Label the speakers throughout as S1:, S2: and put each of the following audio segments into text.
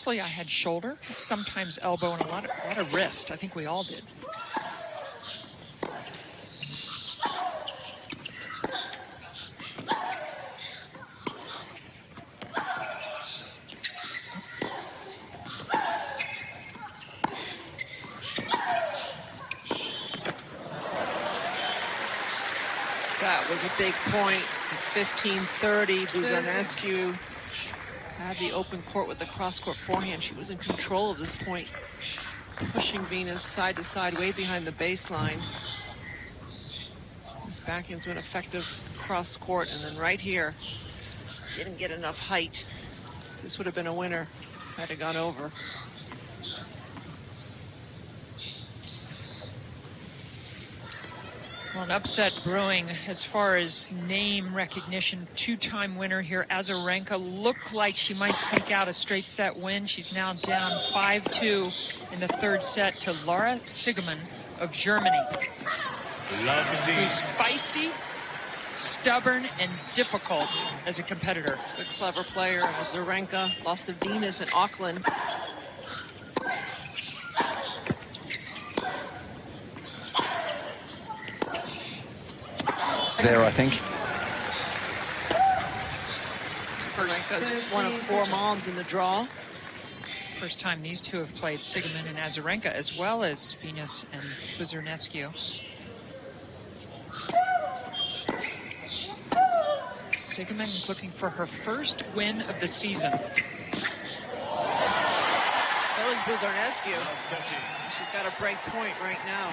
S1: Mostly I had shoulder, sometimes elbow, and a lot of wrist. I think we all did.
S2: That was a big point. 15-30. Buzarnescu had the open court with the cross-court forehand. She was in control of this point, pushing Venus side to side, way behind the baseline. This backhand's been effective cross-court, and then right here, didn't get enough height. This would have been a winner had it gone over.
S1: Well, an upset brewing as far as name recognition. Two-time winner here. Azarenka looked like she might sneak out a straight set win. She's now down 5-2 in the third set to Laura Siegemund of Germany. Who's feisty, stubborn, and difficult as a competitor.
S2: The clever player, Azarenka, lost to Venus in Auckland.
S3: There, I think.
S2: Azarenka's one of 4 moms in the draw.
S1: First time these two have played, Siegemund and Azarenka, as well as Venus and Buzarnescu. Siegemund is looking for her first win of the season.
S2: So is Buzarnescu. She's got a break point right now.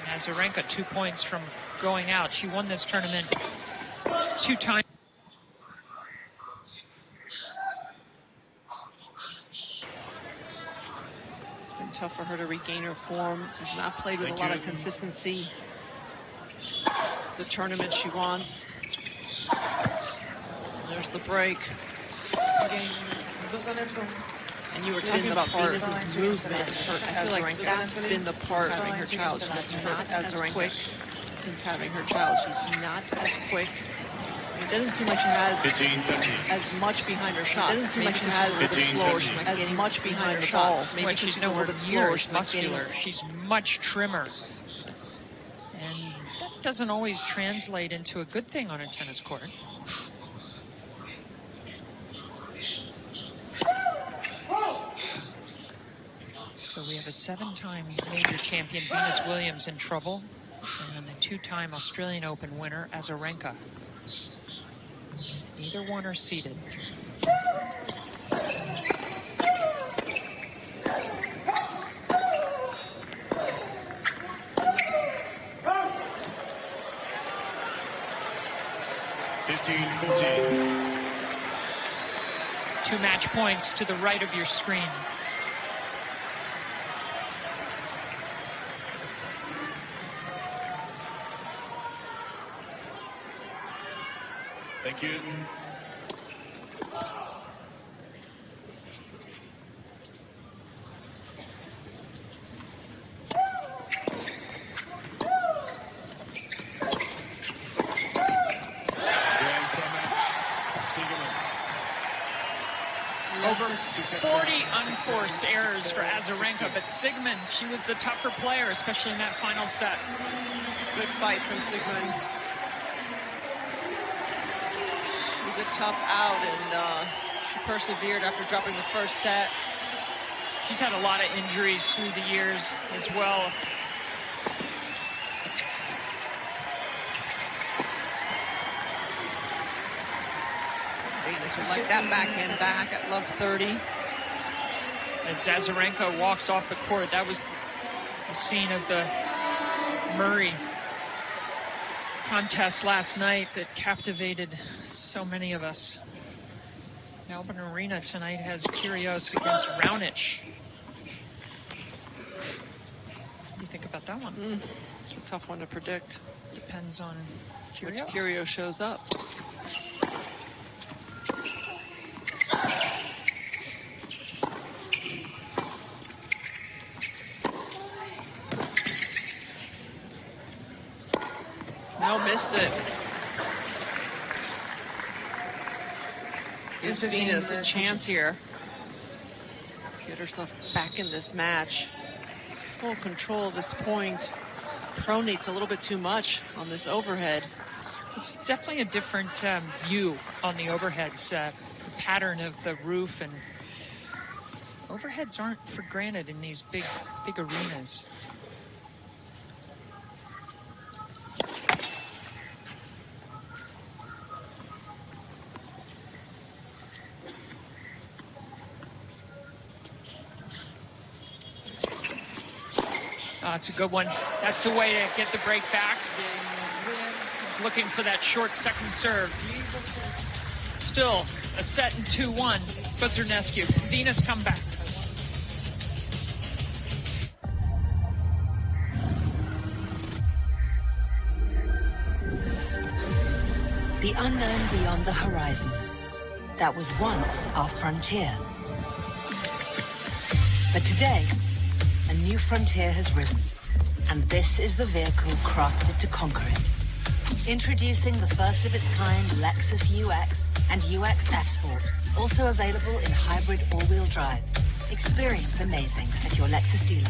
S1: Azarenka 2 points from going out. She won this tournament 2 times.
S2: It's been tough for her to regain her form. She's not played with a lot of consistency. The tournament she wants. There's the break. And you were talking about Venus's movement. I feel like that's been the part of having her child. She's not as quick since having her child. She's not as quick. It doesn't seem like she has as much behind her shot. It doesn't seem like she has as much behind her ball.
S1: Maybe she's a little bit slower, muscular. She's much trimmer. And that doesn't always translate into a good thing on a tennis court. So we have a 7-time major champion, Venus Williams, in trouble, and the 2-time Australian Open winner, Azarenka. Neither one are seeded. Two match points to the right of your screen.
S4: Thank you.
S1: Over 40 unforced errors for Azarenka, but Siegemund, she was the tougher player, especially in that final set.
S2: Good fight from Siegemund. A tough out, and she persevered after dropping the first set.
S1: She's had a lot of injuries through the years as well.
S2: Venus would like that backhand back at love 30.
S1: As Azarenka walks off the court, that was the scene of the Murray contest last night that captivated so many of us. Melbourne Arena tonight has Kyrgios against Raonic. What do you think about that one?
S2: It's a tough one to predict.
S1: Depends on
S2: which Kyrgios shows up. No, missed it. Gives Venus a chance here. Get herself back in this match. Full control of this point. Pronates a little bit too much on this overhead.
S1: It's definitely a different view on the overheads. The pattern of the roof and overheads aren't for granted in these big arenas. Oh, it's a good one. That's the way to get the break back. Looking for that short second serve. Still a set in 2-1. Buzarnescu. Venus come back.
S3: The unknown beyond the horizon. That was once our frontier. But today, a new frontier has risen. And this is the vehicle crafted to conquer it. Introducing the first of its kind Lexus UX and UX Sport. Also available in hybrid all-wheel drive. Experience amazing at your Lexus dealer.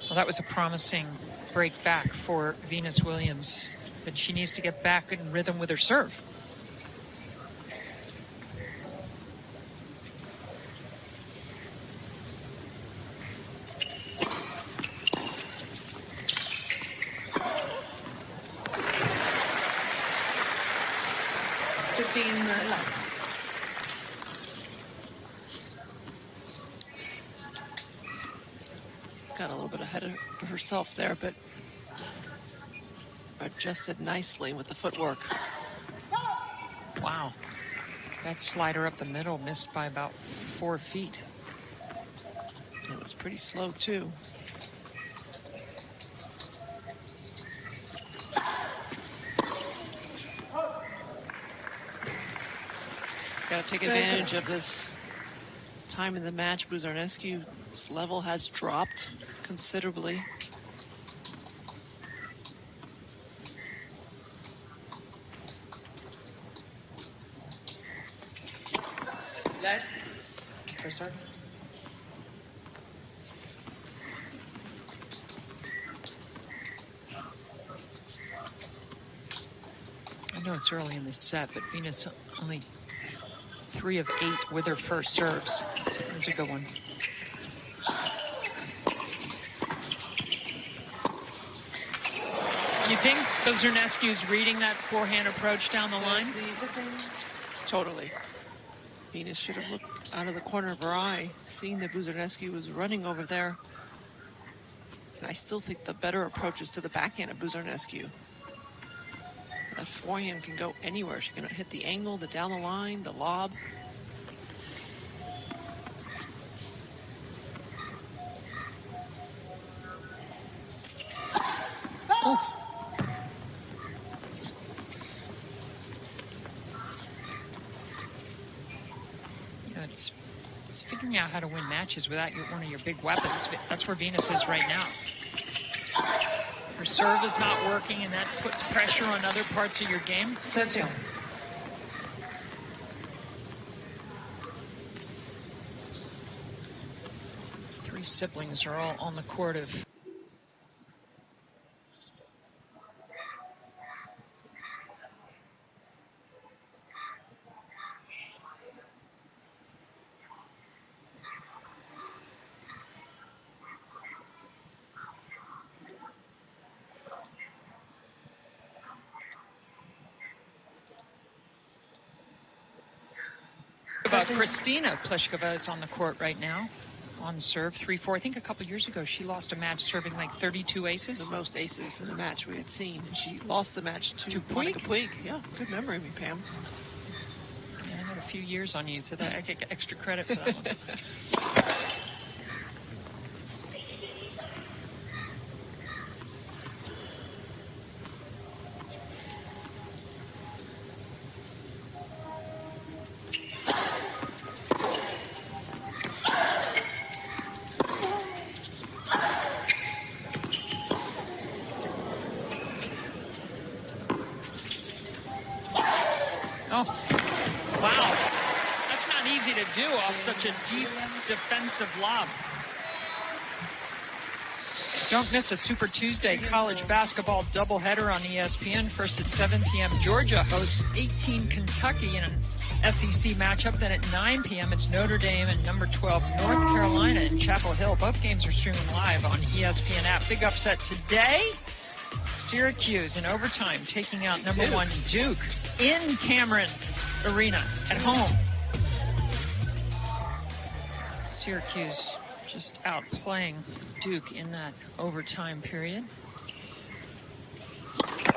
S1: Well, that was a promising break back for Venus Williams, but she needs to get back in rhythm with her serve.
S2: Got a little bit ahead of herself there, but adjusted nicely with the footwork.
S1: Wow. That slider up the middle missed by about 4 feet.
S2: It was pretty slow, too. Got to take advantage of this time in the match. Buzarnescu's level has dropped considerably.
S4: First start.
S1: I know it's early in the set, but Venus only 3 of 8 with her first serves. That's a good one. You think Buzarnescu's reading that forehand approach down the line?
S2: Totally. Venus should have looked out of the corner of her eye, seeing that Buzarnescu was running over there. And I still think the better approach is to the backhand of Buzarnescu. That forehand can go anywhere. She can hit the angle, the down the line, the lob.
S1: Oh. You know, it's figuring out how to win matches without one of your big weapons. That's where Venus is right now. Her serve is not working, and that puts pressure on other parts of your game.
S4: That's you.
S1: Three siblings are all on the court of Kristina Pliskova is on the court right now. On serve, 3-4. I think a couple years ago she lost a match serving like 32 aces.
S2: The most aces in the match we had seen. And she lost the match to
S1: Puig.
S2: Puig. Yeah, good memory, Pam.
S1: Yeah, I got a few years on you, so that I get extra credit for that one. Such a deep defensive lob. Don't miss a Super Tuesday college basketball doubleheader on ESPN. First at 7 p.m. Georgia hosts 18 Kentucky in an SEC matchup. Then at 9 p.m. it's Notre Dame and number 12 North Carolina in Chapel Hill. Both games are streaming live on ESPN app. Big upset today. Syracuse in overtime taking out number 1 Duke in Cameron Arena at home. Syracuse just outplaying Duke in that overtime period. Of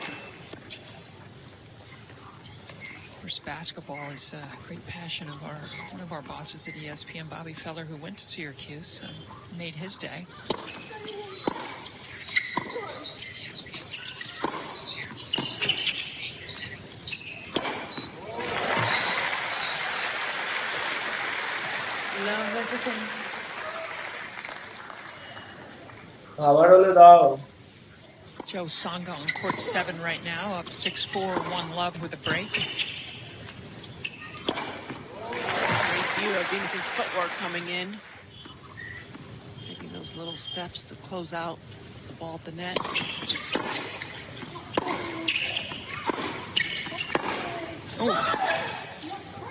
S1: course, basketball is a great passion of one of our bosses at ESPN, Bobby Feller, who went to Syracuse and made his day. Joe Songa on court 7 right now, up 6-4, 1-love with a break.
S2: Great view of Venus's footwork coming in. Taking those little steps to close out the ball at the net.
S1: Oh,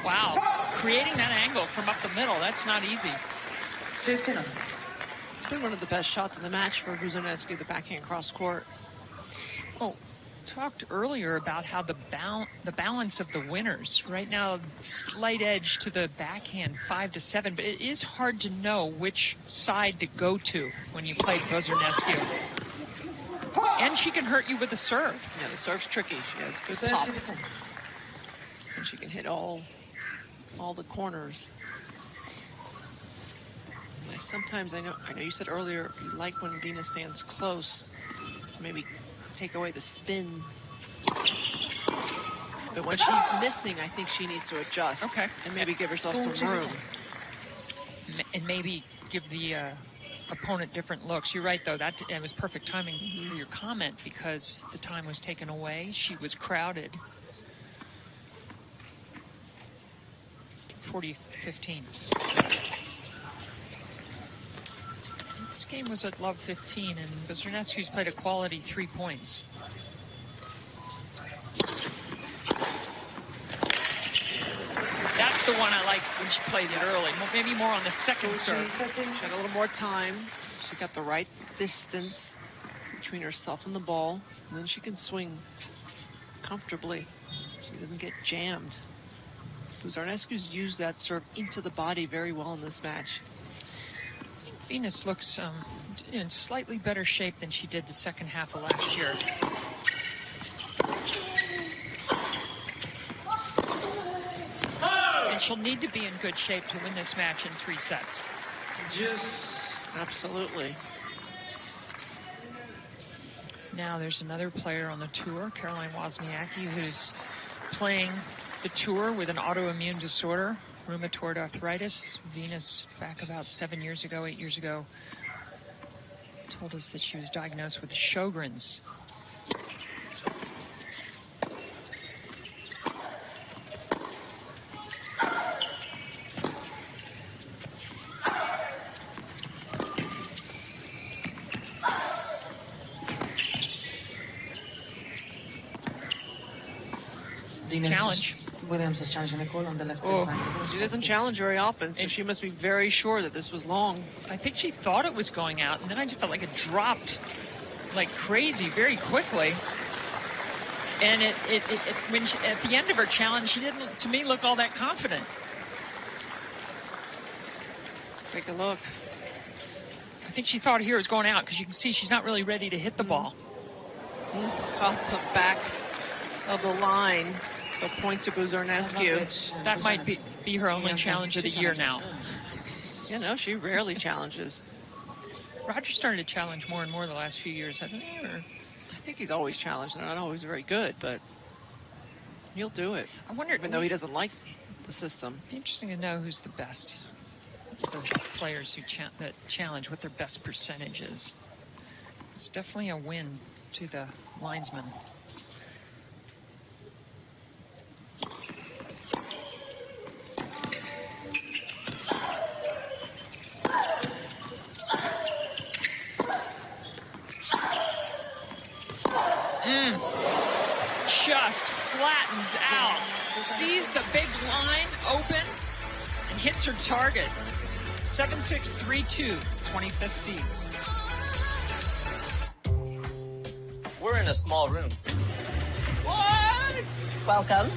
S1: wow. Creating that angle from up the middle, that's not easy.
S2: 15. It's been one of the best shots in the match for Buzarnescu, the backhand cross court.
S1: Oh, talked earlier about how the balance of the winners. Right now, slight edge to the backhand, 5-7, but it is hard to know which side to go to when you play Buzarnescu. And she can hurt you with a serve.
S2: Yeah, the serve's tricky. She has good pop. And she can hit all the corners. Sometimes I know you said earlier you like when Venus stands close to maybe take away the spin. But when she's missing, I think she needs to adjust.
S1: Okay.
S2: And maybe give herself some room.
S1: And maybe give the opponent different looks. You're right, though. That was perfect timing for your comment because the time was taken away. She was crowded. 40-15. This game was at love 15, and Buzarnescu's played a quality 3 points. That's the one I like when she plays it early. Maybe more on the second serve.
S2: She had a little more time. She got the right distance between herself and the ball, and then she can swing comfortably. She doesn't get jammed. Buzarnescu's used that serve into the body very well in this match.
S1: Venus looks in slightly better shape than she did the second half of last year. And she'll need to be in good shape to win this match in 3 sets.
S2: Yes, absolutely.
S1: Now there's another player on the tour, Caroline Wozniacki, who's playing the tour with an autoimmune disorder, rheumatoid arthritis. Venus, back about 8 years ago, told us that she was diagnosed with Sjogren's. Challenge.
S4: Williams is challenging Nicole on the left
S2: baseline. She doesn't challenge very often, so she must be very sure that this was long.
S1: I think she thought it was going out, and then I just felt like it dropped like crazy very quickly. And when she, at the end of her challenge, she didn't, to me, look all that confident.
S2: Take a look.
S1: I think she thought here was going out because you can see she's not really ready to hit the ball.
S2: Off the back of the line. So point to Buzarnescu.
S1: That might be her only challenge of the year now.
S2: You know, she rarely challenges.
S1: Roger started to challenge more and more the last few years, hasn't he? Or?
S2: I think he's always challenged. They're not always very good, but he'll do it.
S1: I wonder,
S2: even though he doesn't like the system.
S1: It'd be interesting to know who's the best. The players who that challenge, what their best percentage is. It's definitely a win to the linesman. Just flattens out. Sees the big line open and hits her target. 7-6-3-2, 25th seed.
S5: We're in a small room.
S6: What?
S7: Welcome.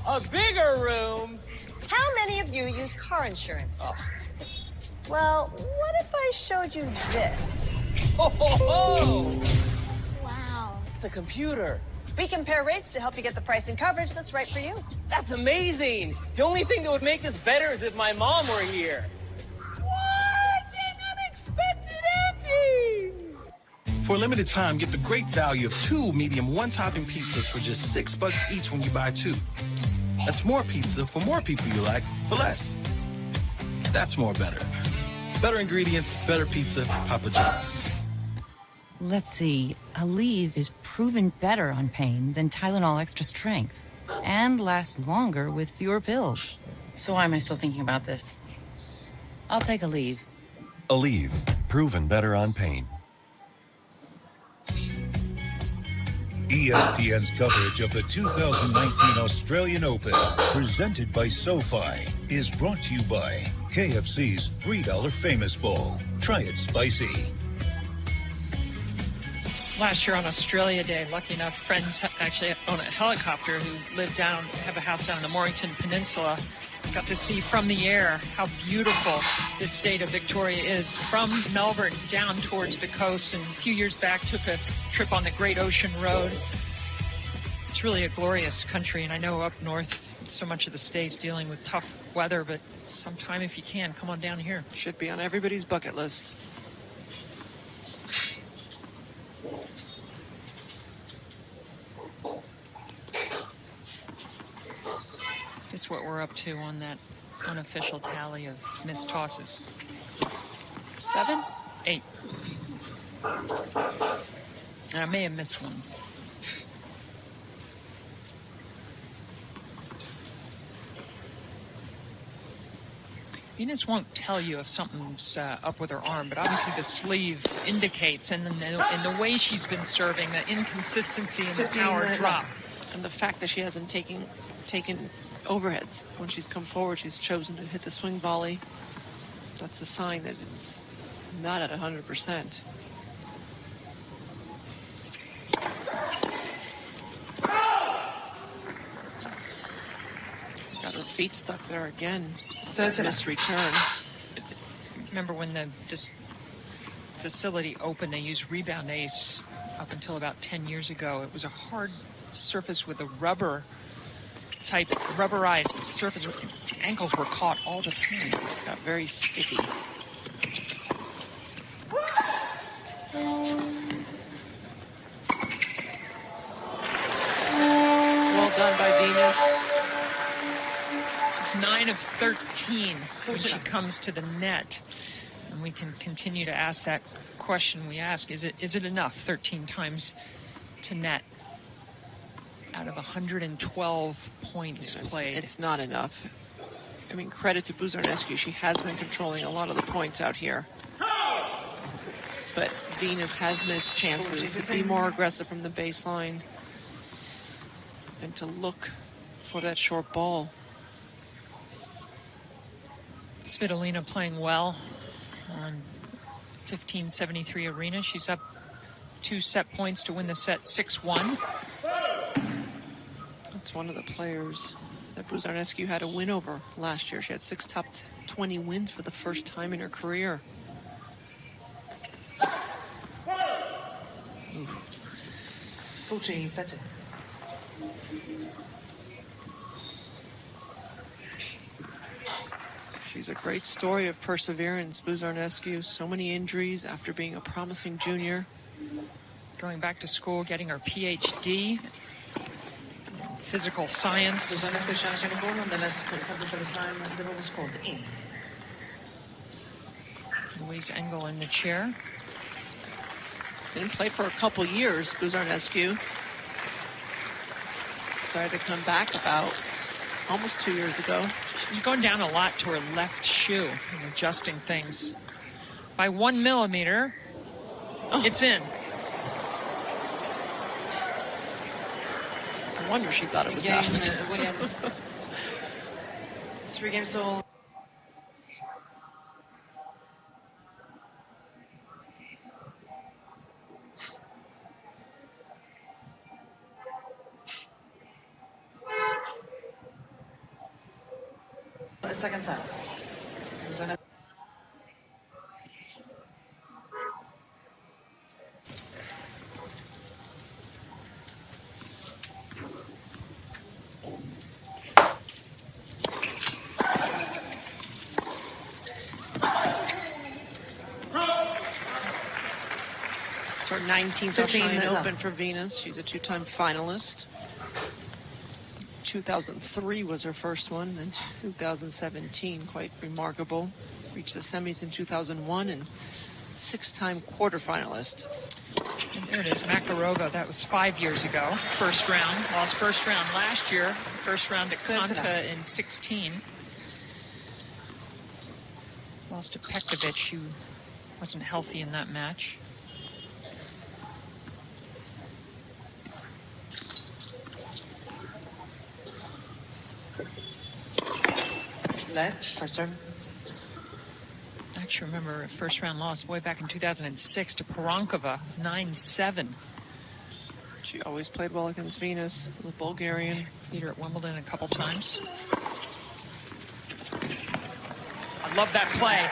S5: A bigger room?
S7: How many of you use car insurance? Oh. Well, what if I showed you this?
S5: Ho, ho, ho!
S7: Wow.
S5: It's a computer.
S7: We compare rates to help you get the price and coverage that's right for you.
S5: That's amazing. The only thing that would make this better is if my mom were here. What an unexpected ending!
S8: For a limited time, get the great value of 2 medium one-topping pizzas for just $6 each when you buy 2. That's more pizza for more people you like for less. That's more better. Better ingredients, better pizza, Papa John's.
S9: Let's see. Aleve is proven better on pain than Tylenol Extra Strength and lasts longer with fewer pills. So why am I still thinking about this? I'll take Aleve.
S10: Aleve, proven better on pain.
S11: ESPN's coverage of the 2019 Australian Open, presented by SoFi, is brought to you by KFC's $3 Famous Bowl. Try it spicy.
S1: Last year on Australia Day, lucky enough, friends actually own a helicopter who live down, have a house down in the Mornington Peninsula. Got to see from the air how beautiful this state of Victoria is from Melbourne down towards the coast. And a few years back, took a trip on the Great Ocean Road. It's really a glorious country, and I know up north, so much of the state's dealing with tough weather, but sometime if you can, come on down here.
S2: Should be on everybody's bucket list.
S1: Guess what we're up to on that unofficial tally of missed tosses. 7? 8. And I may have missed one. Venus won't tell you if something's up with her arm, but obviously the sleeve indicates, and in the way she's been serving, the inconsistency in the power drop.
S2: And the fact that she hasn't taken overheads. When she's come forward, she's chosen to hit the swing volley. That's a sign that it's not at 100%. Got her feet stuck there again. That's a missed return.
S1: Remember when this facility opened, they used Rebound Ace up until about 10 years ago. It was a hard surface with a type rubberized surface. Ankles were caught all the time.
S2: Got very sticky. Well done by Venus.
S1: It's 9 of 13 when she comes to the net. And we can continue to ask that question we ask. Is it enough 13 times to net? Out of 112 points played.
S2: It's not enough. I mean, credit to Buzarnescu. She has been controlling a lot of the points out here. But Venus has missed chances to be more aggressive from the baseline and to look for that short ball.
S1: Svitolina playing well on 1573 Arena. She's up 2 set points to win the set 6-1.
S2: It's one of the players that Buzarnescu had a win over last year. She had 6 top 20 wins for the first time in her career. Oof.
S4: 14-30.
S2: She's a great story of perseverance, Buzarnescu. So many injuries after being a promising junior.
S1: Going back to school, getting her PhD, physical science.
S4: Buzarnescu charge the ball on the left side of the time. The ball was called in.
S1: Louise Engel in the chair.
S2: Didn't play for a couple years, Buzarnescu. Tried to come back about almost 2 years ago.
S1: She's going down a lot to her left shoe and adjusting things. By 1 millimeter, it's in.
S2: No wonder she thought it was out.
S4: Williams. 3 games all. Second set.
S2: It's her 19th Australian Open for Venus. She's a 2-time finalist. 2003 was her first one, and 2017, quite remarkable. Reached the semis in 2001 and 6-time quarterfinalist.
S1: And there it is, Makarova. That was 5 years ago. First round. Lost first round last year. First round at Konta in 16. Lost to Pekovic, who wasn't healthy in that match.
S4: First turn.
S1: I actually remember a first round loss way back in 2006 to Perankova, 9-7.
S2: She always played well against Venus, the Bulgarian.
S1: Beat her at Wimbledon a couple times. I love that play.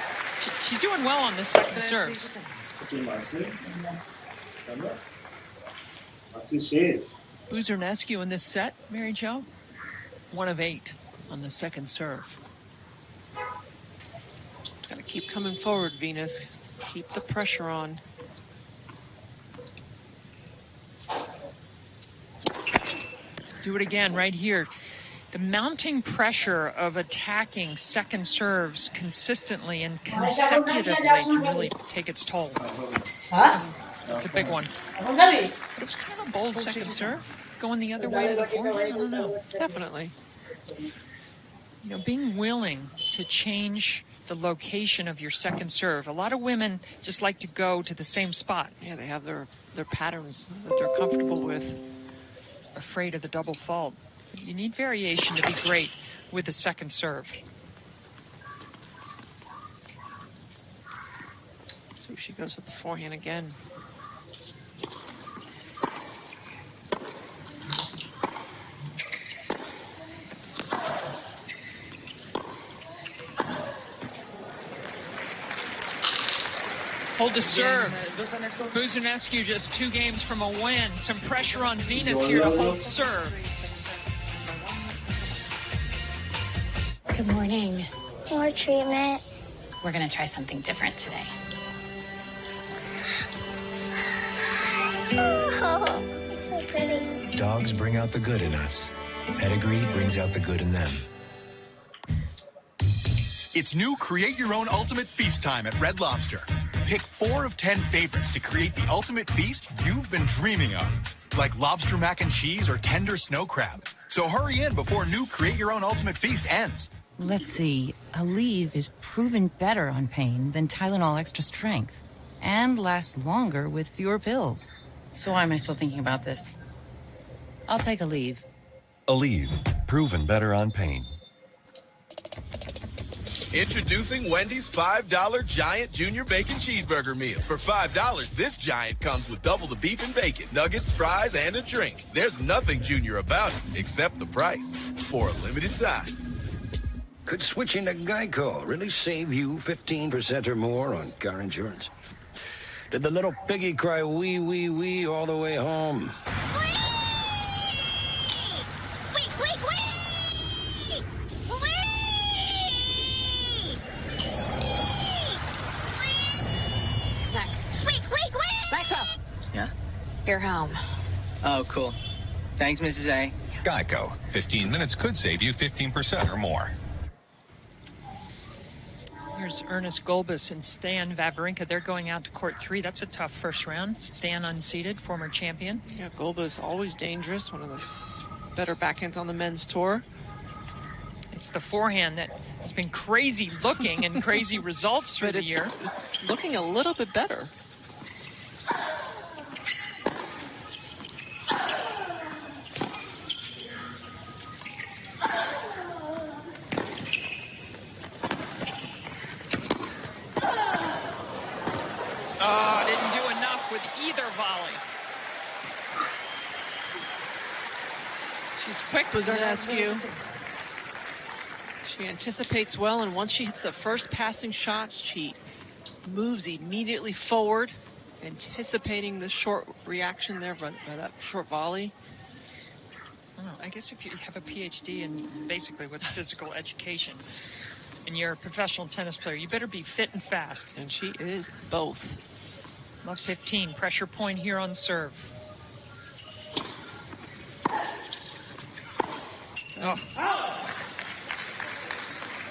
S1: She's doing well on this second serve. Buzarnescu in this set, Mary Jo, 1 of 8 on the second serve.
S2: Got to keep coming forward, Venus. Keep the pressure on.
S1: Do it again right here. The mounting pressure of attacking second serves consistently and consecutively can really take its toll. It's a big one. But it was kind of a bold second serve. Going the other way to the forehand, I don't know.
S2: Definitely.
S1: You know, being willing to change the location of your second serve. A lot of women just like to go to the same spot.
S2: Yeah, they have their patterns that they're comfortable with.
S1: Afraid of the double fault. You need variation to be great with the second serve.
S2: So she goes to the forehand again.
S1: Hold the serve. Buzarnescu just 2 games from a win. Some pressure on Venus here to hold serve.
S12: Good morning.
S13: More treatment.
S12: We're going to try something different today.
S13: Oh, it's so pretty.
S14: Dogs bring out the good in us. Pedigree brings out the good in them.
S15: It's new Create Your Own Ultimate Feast time at Red Lobster. Pick 4 of 10 favorites to create the ultimate feast you've been dreaming of, like lobster mac and cheese or tender snow crab. So hurry in before new Create Your Own Ultimate Feast ends.
S9: Let's see. Aleve is proven better on pain than Tylenol Extra Strength and lasts longer with fewer pills. So why am I still thinking about this? I'll take Aleve.
S10: Aleve, proven better on pain.
S8: Introducing Wendy's $5 Giant Junior Bacon Cheeseburger Meal. For $5, this giant comes with double the beef and bacon, nuggets, fries, and a drink. There's nothing junior about it, except the price. For a limited time.
S16: Could switching to Geico really save you 15% or more on car insurance? Did the little piggy cry wee, wee, wee all the way home?
S17: Yeah?
S12: You're home.
S17: Oh, cool. Thanks, Mrs. A.
S18: Geico. 15 minutes could save you 15% or more.
S1: Here's Ernest Gulbis and Stan Wawrinka. They're going out to court 3. That's a tough first round. Stan unseeded, former champion.
S2: Yeah, Gulbis always dangerous. One of the better backhands on the men's tour.
S1: It's the forehand that has been crazy looking and crazy results through the year.
S2: Looking a little bit better.
S1: Oh, didn't do enough with either volley.
S2: She's quick, Buzarnescu. She anticipates well, and once she hits the first passing shot, she moves immediately forward, anticipating the short reaction there by that short volley.
S1: I guess if you have a PhD in basically what's physical education and you're a professional tennis player, you better be fit and fast.
S2: And she is both.
S1: Love 15. Pressure point here on serve. Oh.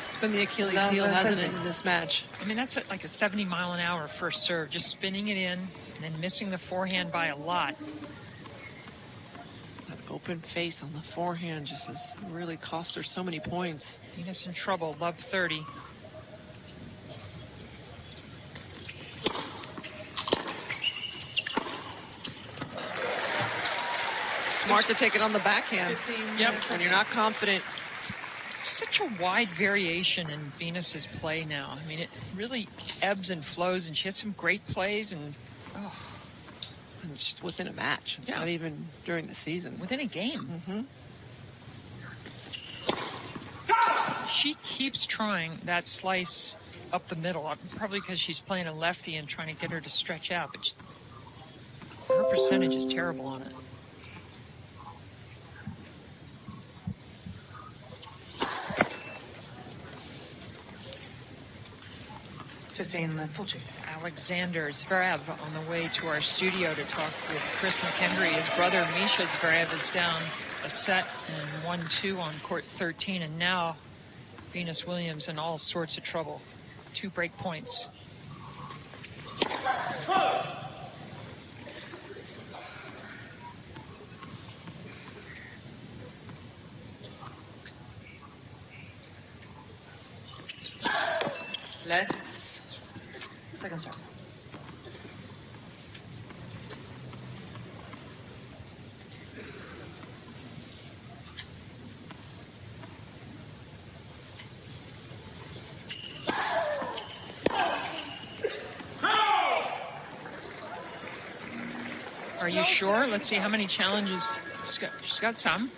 S2: It's been the Achilles heel, hasn't it, in this match?
S1: I mean, that's like a 70-mile-an-hour first serve, just spinning it in and then missing the forehand by a lot.
S2: That open face on the forehand just has really cost her so many points.
S1: Venus in trouble. Love 30.
S2: Smart to take it on the backhand.
S1: 15. Yep.
S2: When you're not confident.
S1: Such a wide variation in Venus's play now. I mean, it really ebbs and flows, and she has some great plays, and
S2: and it's just within a match. It's not even during the season.
S1: Within a game. She keeps trying that slice up the middle, probably because she's playing a lefty and trying to get her to stretch out, but her percentage is terrible on it. Alexander Zverev on the way to our studio to talk with Chris McHenry. His brother Misha Zverev is down a set and 1-2 on court 13, and now Venus Williams in all sorts of trouble. 2 break points.
S4: Let's second serve.
S1: Are you sure? Let's see how many challenges she's got some.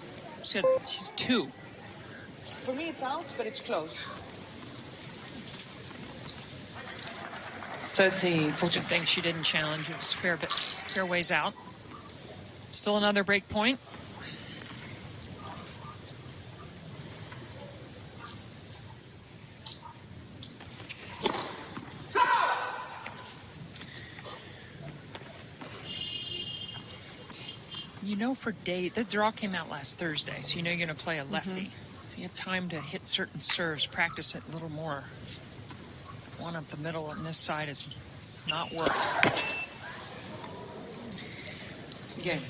S1: She's 2.
S4: For me, it's out, but it's close. 30, 40.
S1: Good thing she didn't challenge. It was fair ways out. Still another break point. You know, for days, the draw came out last Thursday, so you know you're going to play a lefty. So you have time to hit certain serves, practice it a little more. One up the middle on this side has not worked.
S4: Again,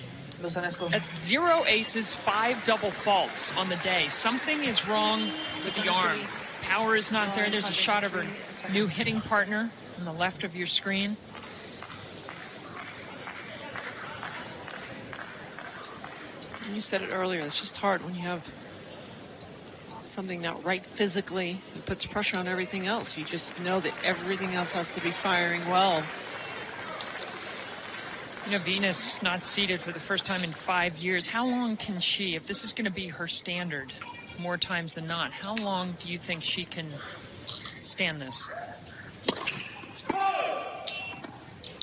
S1: That's 0 aces, 5 double faults on the day. Something is wrong with the arm. Power is not there. There's a shot of her new hitting partner on the left of your screen.
S2: You said it earlier, it's just hard when you have something not right physically, it puts pressure on everything else. You just know that everything else has to be firing well.
S1: You know, Venus not seeded for the first time in 5 years. How long can she, if this is going to be her standard more times than not, how long do you think she can stand this?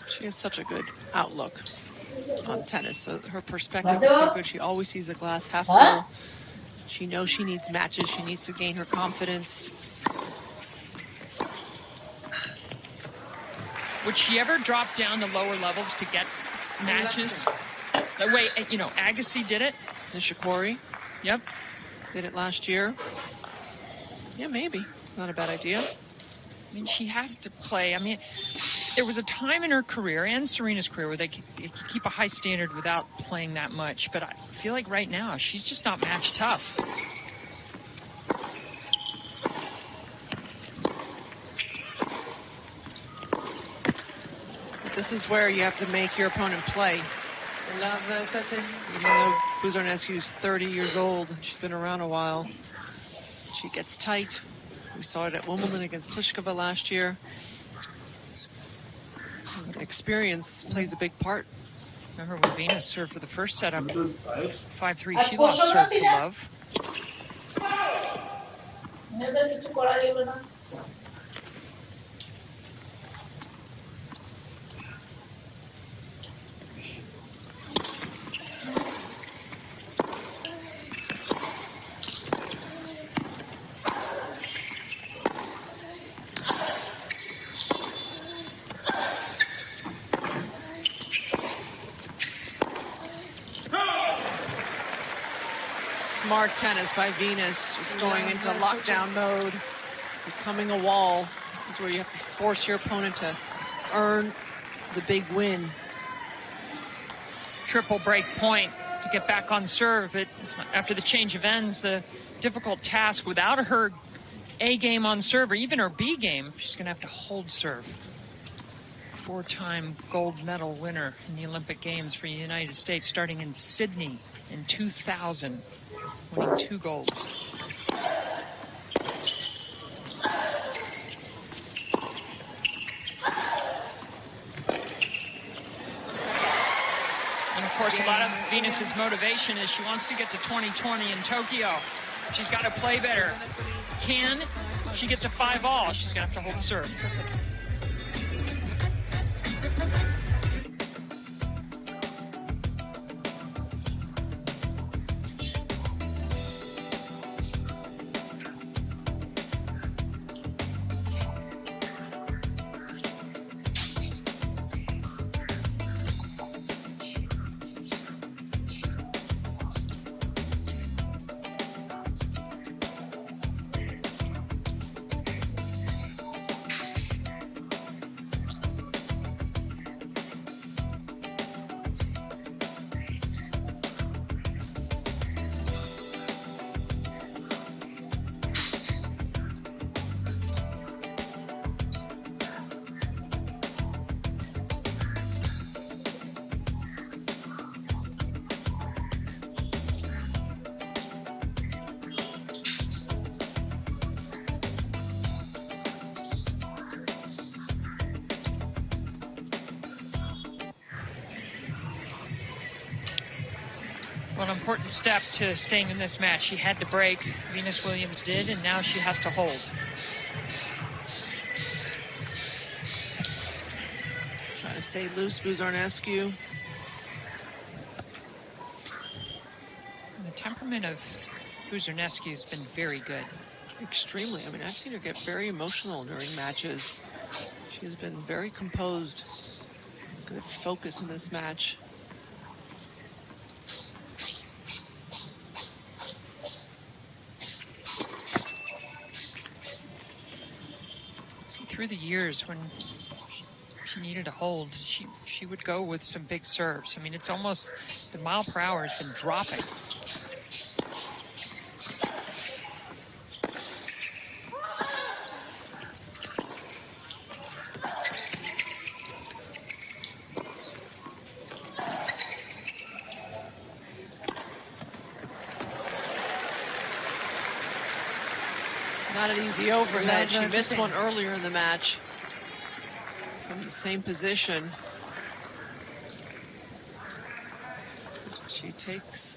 S2: She has such a good outlook on tennis. So her perspective is so good. She always sees the glass half full. She knows she needs matches. She needs to gain her confidence.
S1: Would she ever drop down to lower levels to get matches? The way, you know, Agassi did it.
S2: Nishikori.
S1: Yep.
S2: Did it last year. Yeah, maybe. Not a bad idea.
S1: I mean, she has to play. I mean, there was a time in her career and Serena's career where they could keep a high standard without playing that much. But I feel like right now, she's just not match tough.
S2: But this is where you have to make your opponent play. Even though Buzarnescu's 30 years old, and she's been around a while. She gets tight. We saw it at Wimbledon against Pliskova last year. Experience plays a big part.
S1: Remember when Venus served for the first setup, 5-3, she lost serve to love.
S2: Smart tennis by Venus, just going into lockdown mode, becoming a wall. This is where you have to force your opponent to earn the big win.
S1: Triple break point to get back on serve. But after the change of ends, the difficult task without her A game on serve or even her B game, she's going to have to hold serve. 4-time gold medal winner in the Olympic Games for the United States, starting in Sydney in 2000. Winning 2 golds. And of course, a lot of Venus's motivation is she wants to get to 2020 in Tokyo. She's got to play better. Can she get to 5-all? She's going to have to hold serve. Well, an important step to staying in this match. She had to break. Venus Williams did, and now she has to hold.
S2: Trying to stay loose, Buzarnescu.
S1: The temperament of Buzarnescu has been very good.
S2: Extremely. I mean, I've seen her get very emotional during matches. She's been very composed. Good focus in this match.
S1: Through the years when she needed to hold, she would go with some big serves. I mean, it's almost the mile per hour has been dropping.
S2: Not an easy overhead. She missed one earlier in the match from the same position. She takes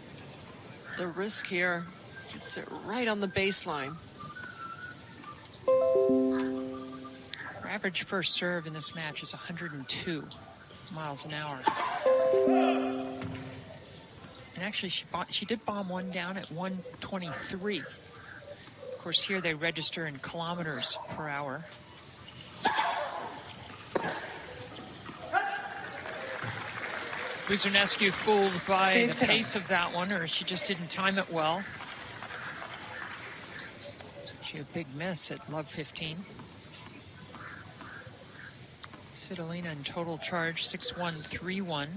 S2: the risk here. Gets it right on the baseline.
S1: Her average first serve in this match is 102 miles an hour. And actually, she did bomb one down at 123. Of course, here they register in kilometers per hour. Buzarnescu fooled by the pace of that one, or she just didn't time it well. She a big miss at love 15. Svitolina in total charge 6-1, 3-1.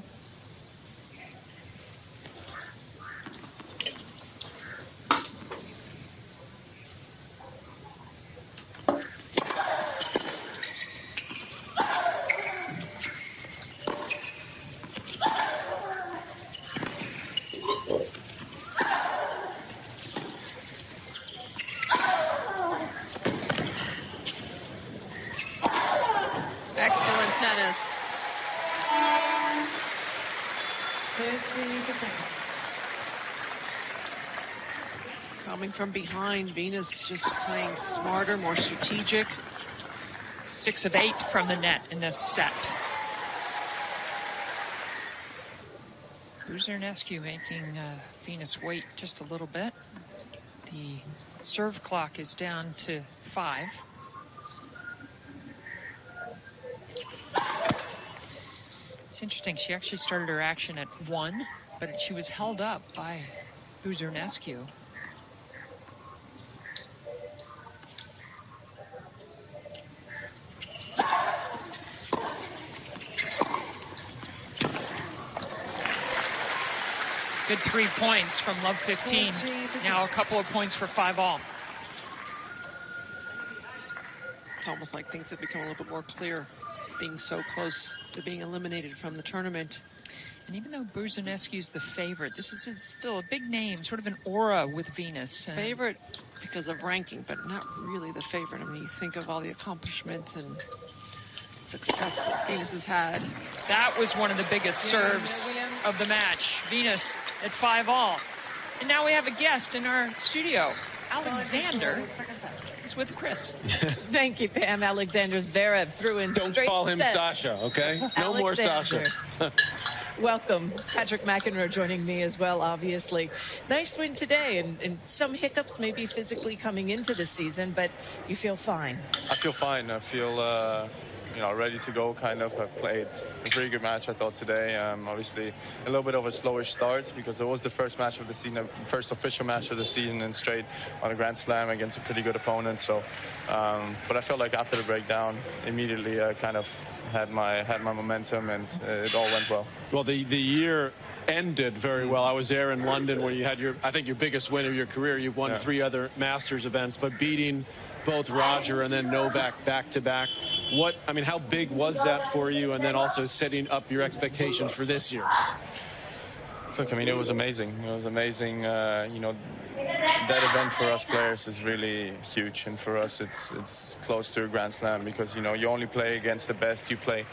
S2: Coming from behind, Venus just playing smarter, more strategic.
S1: 6 of 8 from the net in this set. Buzarnescu making Venus wait just a little bit. The serve clock is down to 5. It's interesting, she actually started her action at 1, but she was held up by Buzarnescu. Good 3 points from love 15. Now a couple of points for 5-all.
S2: It's almost like things have become a little bit more clear, being so close to being eliminated from the tournament.
S1: And even though Buzarnescu's the favorite, this is still a big name, sort of an aura with Venus.
S2: Favorite because of ranking, but not really the favorite. I mean, you think of all the accomplishments and success that Venus has had.
S1: That was one of the biggest serves of the match. Venus at 5-all. And now we have a guest in our studio. Alexander is with Chris.
S19: Thank you, Pam. Alexander Zverev threw in
S20: Don't
S19: straight
S20: call him
S19: sets.
S20: Sasha, okay? No more Sasha.
S19: Welcome. Patrick McEnroe joining me as well, obviously. Nice win today, and some hiccups maybe physically coming into the season, but you feel fine.
S20: I feel fine. I feel ready to go, kind of. I played a pretty good match, I thought, today. Obviously, a little bit of a slower start because it was the first match of the season, first official match of the season, and straight on a Grand Slam against a pretty good opponent. So, but I felt like after the breakdown, immediately I kind of had my momentum, and it all went well.
S21: Well, the year ended very well. I was there in London where you had your biggest win of your career. You've won 3 other Masters events, but beating both Roger and then Novak back-to-back. How big was that for you? And then also setting up your expectations for this year.
S20: Look, it was amazing. It was amazing. That event for us players is really huge, and for us it's close to a Grand Slam because you only play against the best. You play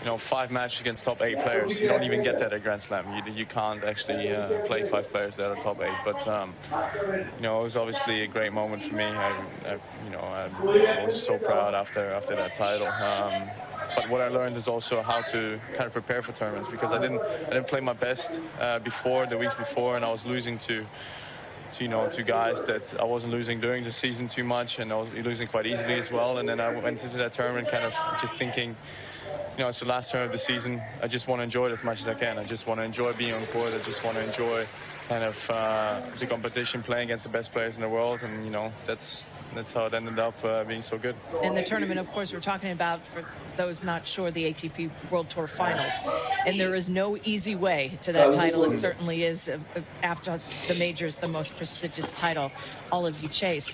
S20: 5 matches against top 8 players. You don't even get that at Grand Slam. You can't actually play 5 players that are top 8. But it was obviously a great moment for me. I was so proud after that title. But what I learned is also how to kind of prepare for tournaments because I didn't play my best the weeks before, and I was losing to guys that I wasn't losing during the season too much, and I was losing quite easily as well. And then I went into that tournament kind of just thinking, it's the last turn of the season. I just want to enjoy it as much as I can. I just want to enjoy being on court. I just want to enjoy kind of the competition, playing against the best players in the world, and that's how it ended up being so good.
S19: In the tournament, of course, we're talking about, for those not sure, the ATP World Tour Finals. And there is no easy way to that title. It certainly is, after the majors, the most prestigious title all of you chase.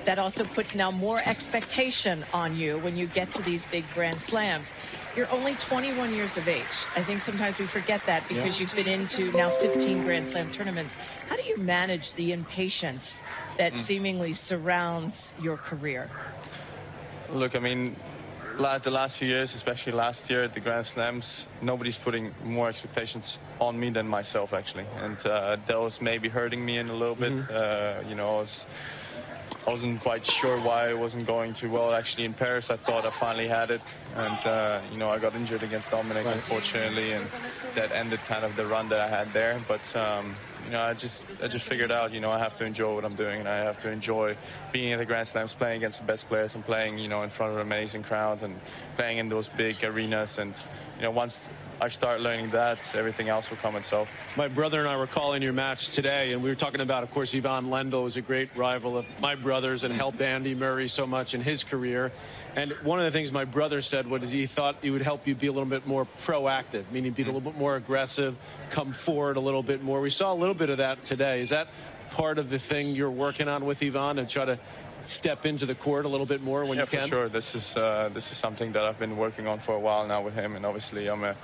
S19: that also puts now more expectation on you when you get to these big Grand Slams. You're only 21 years of age. I think sometimes we forget that because you've been into now 15 Grand Slam tournaments. How do you manage the impatience that seemingly surrounds your career?
S20: Look, I mean, the last few years, especially last year at the Grand Slams, nobody's putting more expectations on me than myself, actually. And that was maybe hurting me in a little bit. You know, I wasn't quite sure why it wasn't going too well. Actually, in Paris, I thought I finally had it. And, you know, I got injured against Dominic, unfortunately, and that ended kind of the run that I had there. But, you know, I just figured out, you know, I have to enjoy what I'm doing, and I have to enjoy being at the Grand Slams, playing against the best players and playing, you know, in front of an amazing crowd and playing in those big arenas. And, you know, once I start learning that, everything else will come itself.
S21: My brother and I were calling your match today, and we were talking about, of course, Ivan Lendl was a great rival of my brother's and helped Andy Murray so much in his career. And one of the things my brother said was he thought he would help you be a little bit more proactive, meaning be a little bit more aggressive, come forward a little bit more. We saw a little bit of that today. Is that part of the thing you're working on with Ivan, and try to step into the court a little bit more when you can?
S20: Yeah, for sure. This is something that I've been working on for a while now with him, and obviously I'm a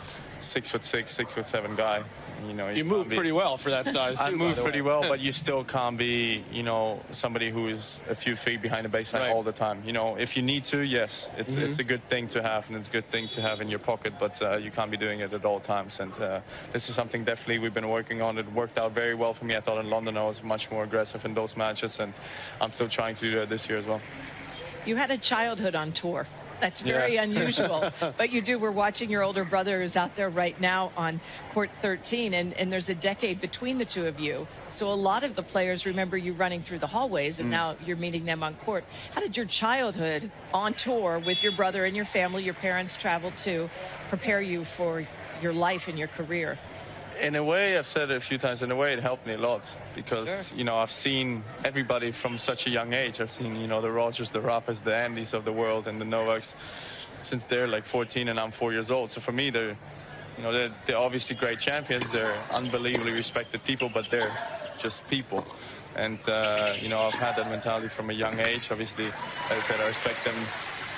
S20: 6'6", 6'7" guy. You know,
S21: you move pretty well for that size.
S20: I move pretty well, but you still can't be, you know, somebody who is a few feet behind the baseline all the time. You know, if you need to, yes, it's a good thing to have, and it's a good thing to have in your pocket, but you can't be doing it at all times. And this is something definitely we've been working on. It worked out very well for me. I thought in London I was much more aggressive in those matches, and I'm still trying to do that this year as well.
S19: You had a childhood on tour. That's very unusual, but you do. We're watching your older brother who's out there right now on court 13, and there's a decade between the two of you. So a lot of the players remember you running through the hallways, and now you're meeting them on court. How did your childhood on tour with your brother and your family, your parents traveled to, prepare you for your life and your career?
S20: In a way, I've said it a few times, in a way it helped me a lot because, you know, I've seen everybody from such a young age. I've seen, you know, the Rogers, the Rafas, the Andys of the world and the Novaks since they're like 14 and I'm 4 years old. So for me, they're obviously great champions. They're unbelievably respected people, but they're just people. And, you know, I've had that mentality from a young age. Obviously, as I said, I respect them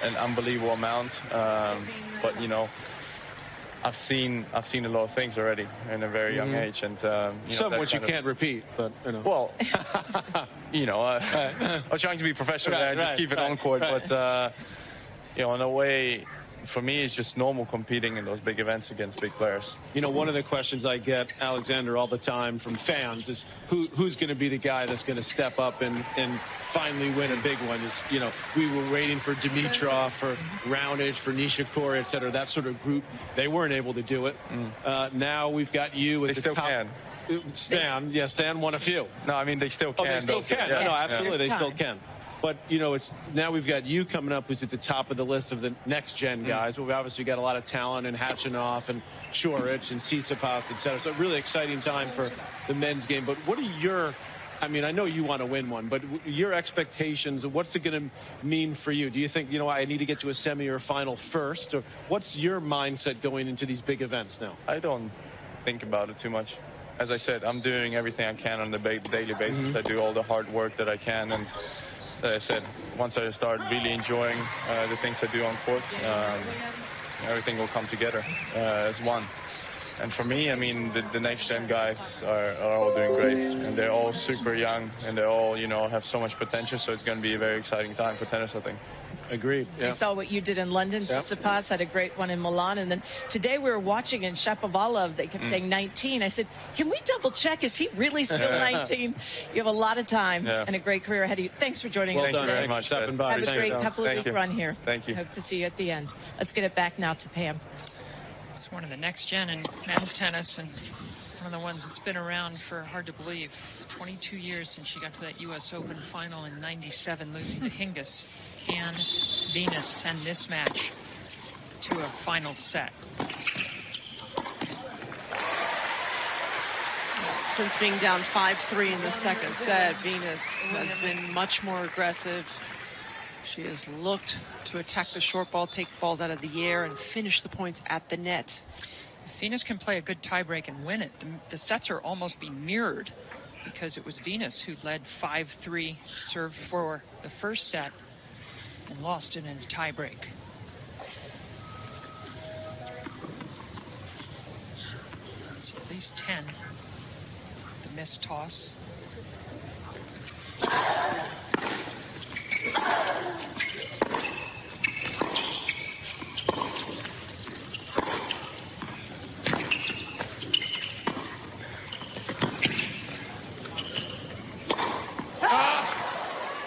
S20: an unbelievable amount. But, you know, I've seen a lot of things already in a very young age, and you know,
S21: some of which you can't repeat. But you know,
S20: well, you know, I was trying to be professional there, just keep it on court. But you know, in a way, for me, it's just normal competing in those big events against big players.
S21: You know, one of the questions I get, Alexander, all the time from fans is who's going to be the guy that's going to step up and finally win a big one. Is, you know, we were waiting for Dimitrov, for Raonic, for Nishikori, et cetera, that sort of group. They weren't able to do it. Now we've got you at the top.
S20: Can.
S21: Stan won a few.
S20: No, I mean, they still can.
S21: Oh, they still can.
S20: Yeah.
S21: No, absolutely, they still can. But, you know, now we've got you coming up who's at the top of the list of the next-gen guys. We've obviously got a lot of talent in Khachanov and Coric and Tsitsipas, et cetera. So a really exciting time for the men's game. But what are your, I mean, I know you want to win one, but your expectations, what's it going to mean for you? Do you think, you know, I need to get to a semi or a final first? Or what's your mindset going into these big events now?
S20: I don't think about it too much. As I said, I'm doing everything I can on the daily basis. I do all the hard work that I can, and as I said, once I start really enjoying the things I do on court, everything will come together as one. And for me, I mean, the next-gen guys are all doing great, and they're all super young, and they all, you know, have so much potential, so it's going to be a very exciting time for tennis, I think.
S21: Agreed. Yeah.
S19: We saw what you did in London. Tsitsipas had a great one in Milan. And then today we were watching in Shapovalov. They kept saying 19. I said, can we double check? Is he really still 19? You have a lot of time and a great career ahead of you. Thanks for joining us today.
S20: Thank you very much.
S21: Have
S19: a great couple of week run here.
S20: Thank you.
S19: Hope to see you at the end. Let's get it back now to Pam.
S1: It's one of the next gen in men's tennis, and one of the ones that's been around for, hard to believe, 22 years since she got to that U.S. Open final in '97, losing to Hingis. Can Venus send this match to a final set?
S2: Since being down 5-3 in the second set, Venus has been much more aggressive. She has looked to attack the short ball, take balls out of the air, and finish the points at the net.
S1: If Venus can play a good tiebreak and win it, the sets are almost be mirrored. because it was Venus who led 5-3, served for the first set, and lost it in a tiebreak. It's at least 10. The missed toss.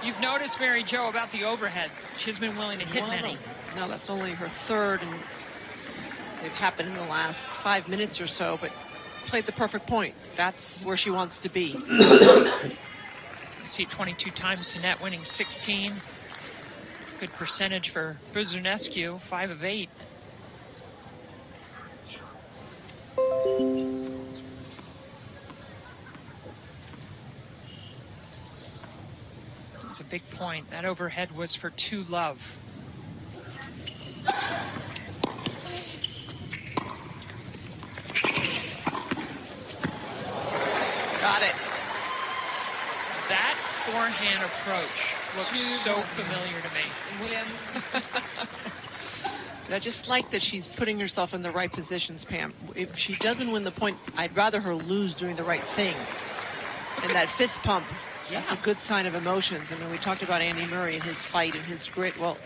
S1: You've noticed, Mary Jo, about the overhead. She hasn't been willing to hit many.
S2: No, that's only her third, and they've happened in the last 5 minutes or so, but played the perfect point. That's where she wants to be.
S1: You see 22 times to net, winning 16. Good percentage for Buzarnescu, 5 of 8. A big point. That overhead was for 2 love.
S2: Got it.
S1: That forehand approach looks so familiar to me.
S2: Williams. But I just like that she's putting herself in the right positions, Pam. If she doesn't win the point, I'd rather her lose doing the right thing. And that fist pump, that's a good sign of emotions. I mean, we talked about Andy Murray and his fight and his grit. Well,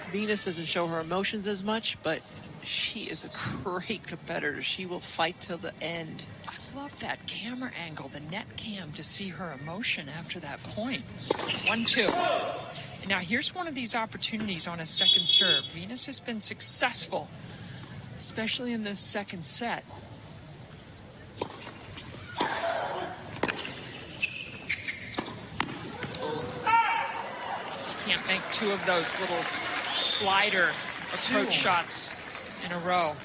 S2: Venus doesn't show her emotions as much, but she is a great competitor. She will fight till the end.
S1: I love that camera angle, the net cam, to see her emotion after that point. 1-2. Now, here's one of these opportunities on a second serve. Venus has been successful, especially in this second set. Can't make 2 of those little slider approach shots in a row.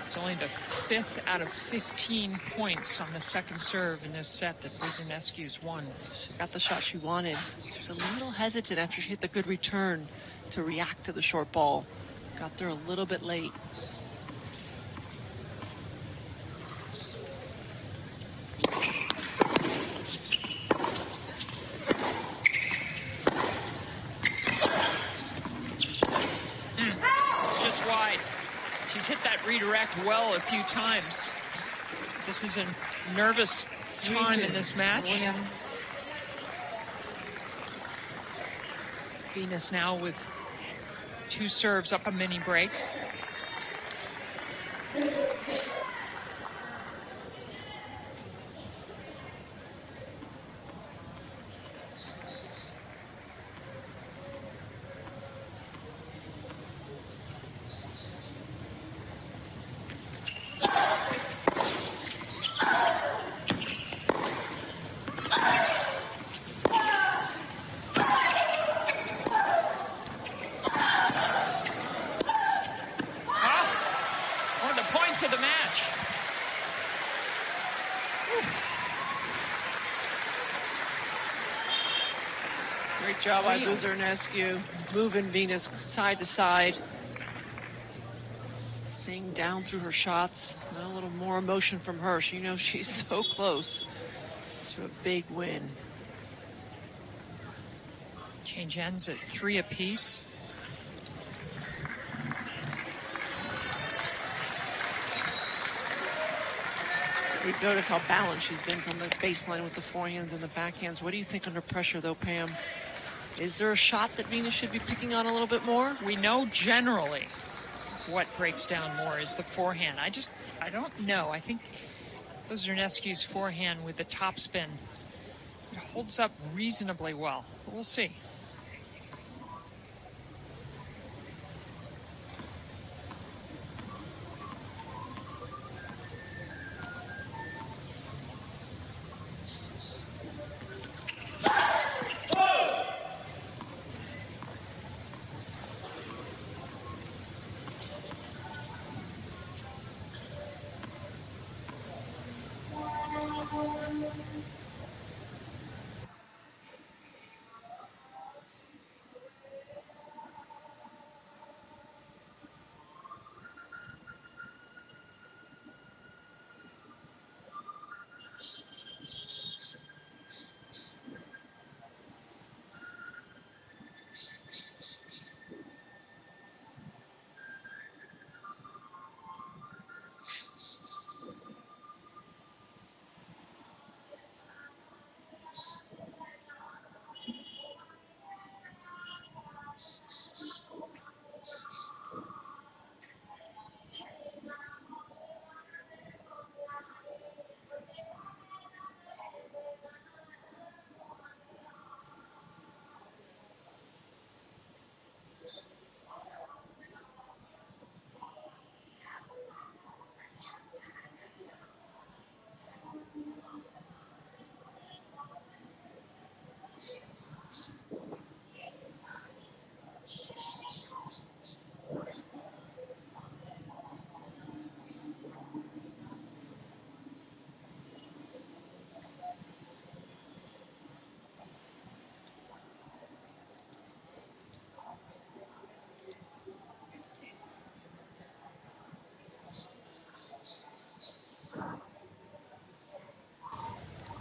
S1: It's only the 5th out of 15 points on the second serve in this set that Buzarnescu's won.
S2: She got the shot she wanted. She was a little hesitant after she hit the good return to react to the short ball. Got there a little bit late.
S1: Hit that redirect well a few times. This is a nervous time in this match. Venus now with 2 serves up a mini break.
S2: Great job by Buzarnescu, moving Venus side to side. Staying down through her shots. A little more emotion from her. She knows she's so close to a big win.
S1: Change ends at 3 apiece.
S2: We've noticed how balanced she's been from the baseline with the forehands and the backhands. What do you think under pressure, though, Pam? Is there a shot that Venus should be picking on a little bit more?
S1: We know generally what breaks down more is the forehand. I don't know. I think Buzarnescu's forehand with the topspin, it holds up reasonably well. But we'll see.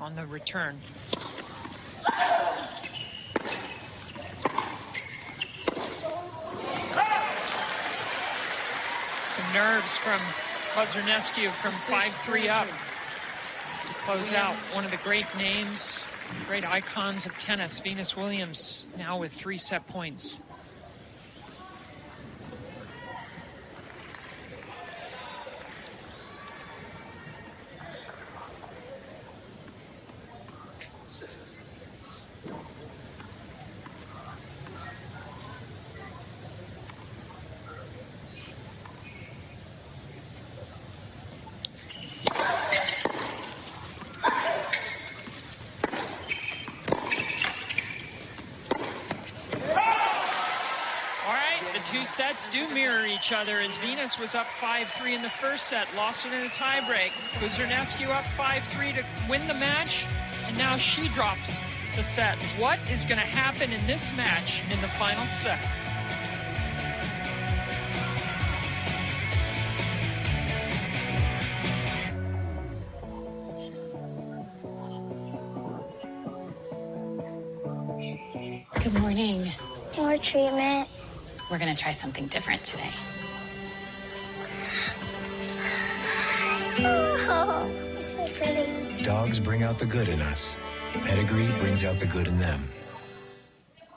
S1: on the return. Some nerves from Luzarnescu from 5-3 up to close out. One of the great names, great icons of tennis, Venus Williams, now with 3 set points. Sets do mirror each other as Venus was up 5-3 in the first set, lost it in a tiebreak. Luzarnescu up 5-3 to win the match, and now she drops the set. What is going to happen in this match in the final set?
S12: Good morning.
S13: More treatment.
S12: We're going to try something different today.
S13: Oh, it's so pretty.
S14: Dogs bring out the good in us. Pedigree brings out the good in them.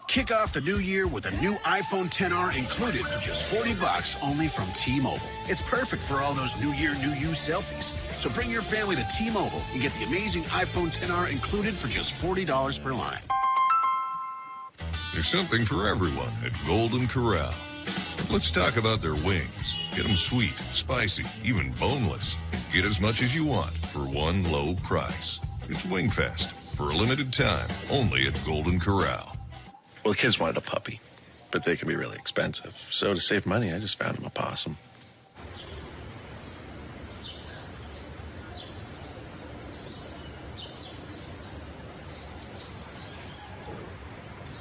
S3: Kick off the new year with a new iPhone XR included for just $40 only from T-Mobile. It's perfect for all those New Year, New You selfies. So bring your family to T-Mobile and get the amazing iPhone XR included for just $40 per line.
S22: There's something for everyone at Golden Corral. Let's talk about their wings. Get them sweet, spicy, even boneless. Get as much as you want for one low price. It's WingFest for a limited time, only at Golden Corral.
S23: Well, the kids wanted a puppy, but they can be really expensive. So to save money, I just found them a possum.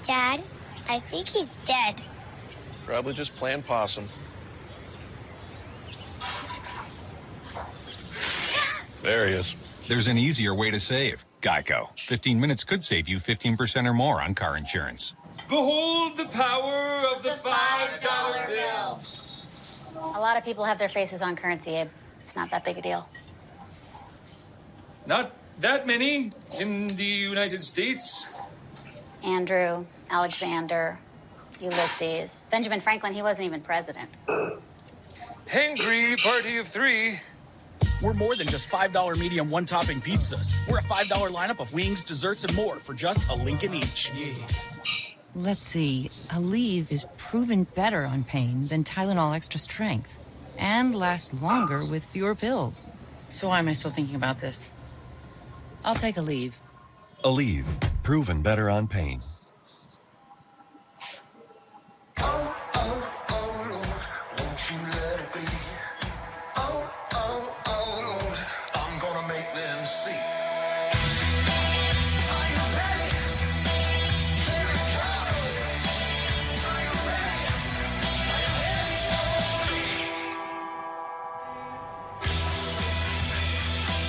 S13: Dad, I think he's dead.
S23: Probably just playing possum. There he is.
S18: There's an easier way to save. Geico. 15 minutes could save you 15% or more on car insurance.
S5: Behold the power of the $5 bill.
S12: A lot of people have their faces on currency, Abe. It's not that big a deal.
S5: Not that many in the United States.
S12: Andrew, Alexander, Ulysses, Benjamin Franklin, he wasn't even president.
S5: Hangry party of 3.
S24: We're more than just $5 medium one-topping pizzas. We're a $5 lineup of wings, desserts, and more for just a Lincoln each. Yeah.
S9: Let's see. Aleve is proven better on pain than Tylenol Extra Strength and lasts longer with fewer pills. So why am I still thinking about this? I'll take Aleve.
S10: Aleve, proven better on pain.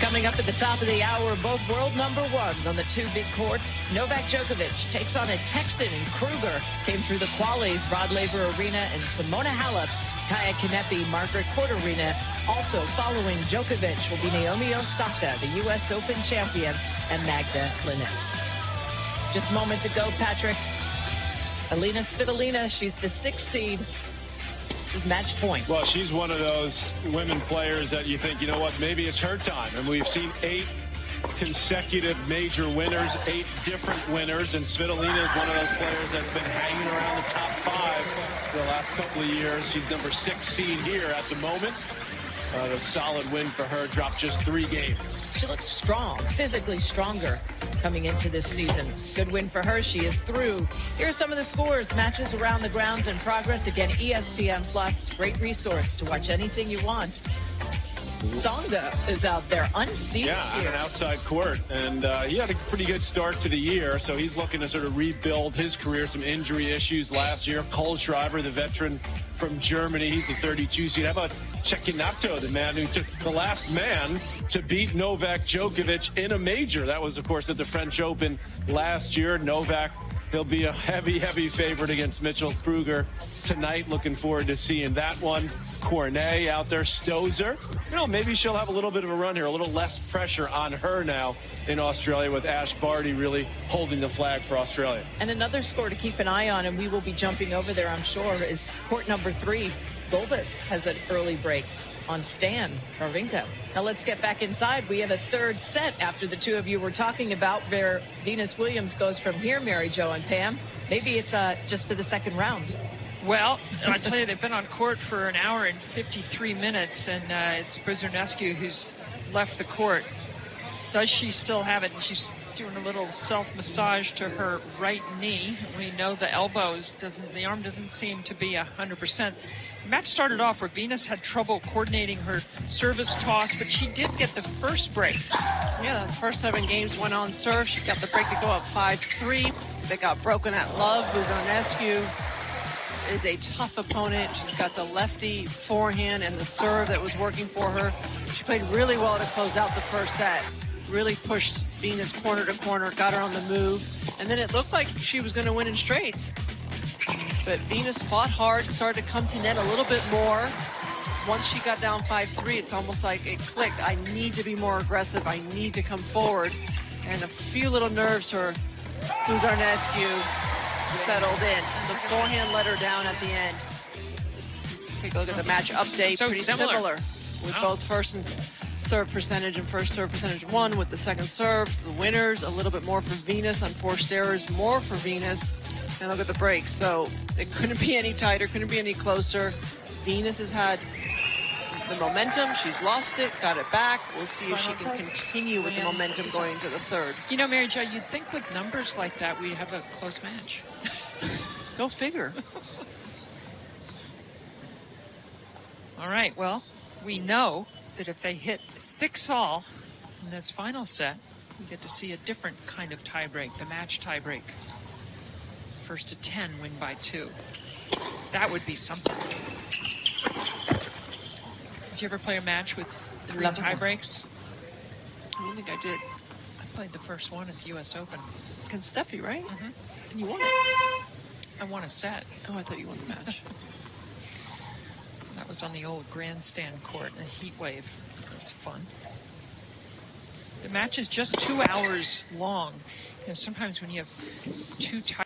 S19: Coming up at the top of the hour, both world number ones on the 2 big courts. Novak Djokovic takes on a Texan in Kruger. Came through the qualies, Rod Laver Arena, and Simona Halep, Kaya Kanepi, Margaret Court Arena. Also following Djokovic will be Naomi Osaka, the U.S. Open champion, and Magda Linette. Just a moment to go, Patrick. Alina Svitolina, she's the 6th seed. This is match point.
S21: Well, she's one of those women players that you think, you know what, maybe it's her time. And we've seen 8 consecutive major winners, 8 different winners. And Svitolina is one of those players that's been hanging around the top 5 for the last couple of years. She's number 6 seed here at the moment. A solid win for her, dropped just 3 games.
S19: She looks strong, physically stronger coming into this season. Good win for her. She is through. Here are some of the scores. Matches around the grounds in progress. Again, ESPN Plus, great resource to watch anything you want. Tsonga is out there unseated.
S21: Yeah, on an outside court. And he had a pretty good start to the year, so he's looking to sort of rebuild his career. Some injury issues last year. Kohlschreiber, the veteran from Germany, he's the 32 seed. How about Cecchinato, the man who took the last man to beat Novak Djokovic in a major. That was, of course, at the French Open last year. Novak, he'll be a heavy favorite against Mitchell Kruger tonight. Looking forward to seeing that one. Cornet out there, Stosur. You know, maybe she'll have a little bit of a run here, a little less pressure on her now in Australia with Ash Barty really holding the flag for Australia.
S19: And another score to keep an eye on, and we will be jumping over there, I'm sure, is court number 3. Gulbis has an early break on Stan Wawrinka. Now let's get back inside. We have a third set after the two of you were talking about where Venus Williams goes from here, Mary Jo and Pam. Maybe it's just to the second round.
S1: Well, I tell you, they've been on court for an hour and 53 minutes, and it's Buzarnescu who's left the court. Does she still have it? And she's doing a little self-massage to her right knee. We know the the arm doesn't seem to be 100%. The match started off where Venus had trouble coordinating her service toss, but she did get the first break.
S2: Yeah, the first 7 games went on serve. She got the break to go up 5-3. They got broken at love. Buzarnescu is a tough opponent. She's got the lefty forehand and the serve that was working for her. She played really well to close out the first set. Really pushed Venus corner to corner, got her on the move, and then it looked like she was going to win in straights. But Venus fought hard, started to come to net a little bit more. Once she got down 5-3, it's almost like it clicked. I need to be more aggressive. I need to come forward. And a few little nerves for Buzarnescu settled in. The forehand let her down at the end. Take a look at the match update.
S1: So
S2: pretty similar with both first and serve percentage and first serve percentage 1 with the second serve. The winners, a little bit more for Venus. Unforced errors, more for Venus. And look at the breaks. So it couldn't be any tighter, couldn't be any closer. Venus has had the momentum. She's lost it, got it back. We'll see if she can continue with the momentum going into the third.
S1: You know, Mary Jo, you'd think with numbers like that, we have a close match.
S2: Go figure.
S1: All right, well, we know that if they hit 6-all in this final set, we get to see a different kind of tiebreak, the match tiebreak. First to 10, win by 2. That would be something. Did you ever play a match with 3 tiebreaks?
S2: I don't think I did.
S1: I played the first one at the U.S. Open.
S2: Against Steffi, right?
S1: Mm-hmm.
S2: And you won it.
S1: I won a set.
S2: Oh, I thought you won the match.
S1: That was on the old grandstand court in a heat wave. It was fun. The match is just 2 hours long. You know, sometimes when you have 2 tiebreaks,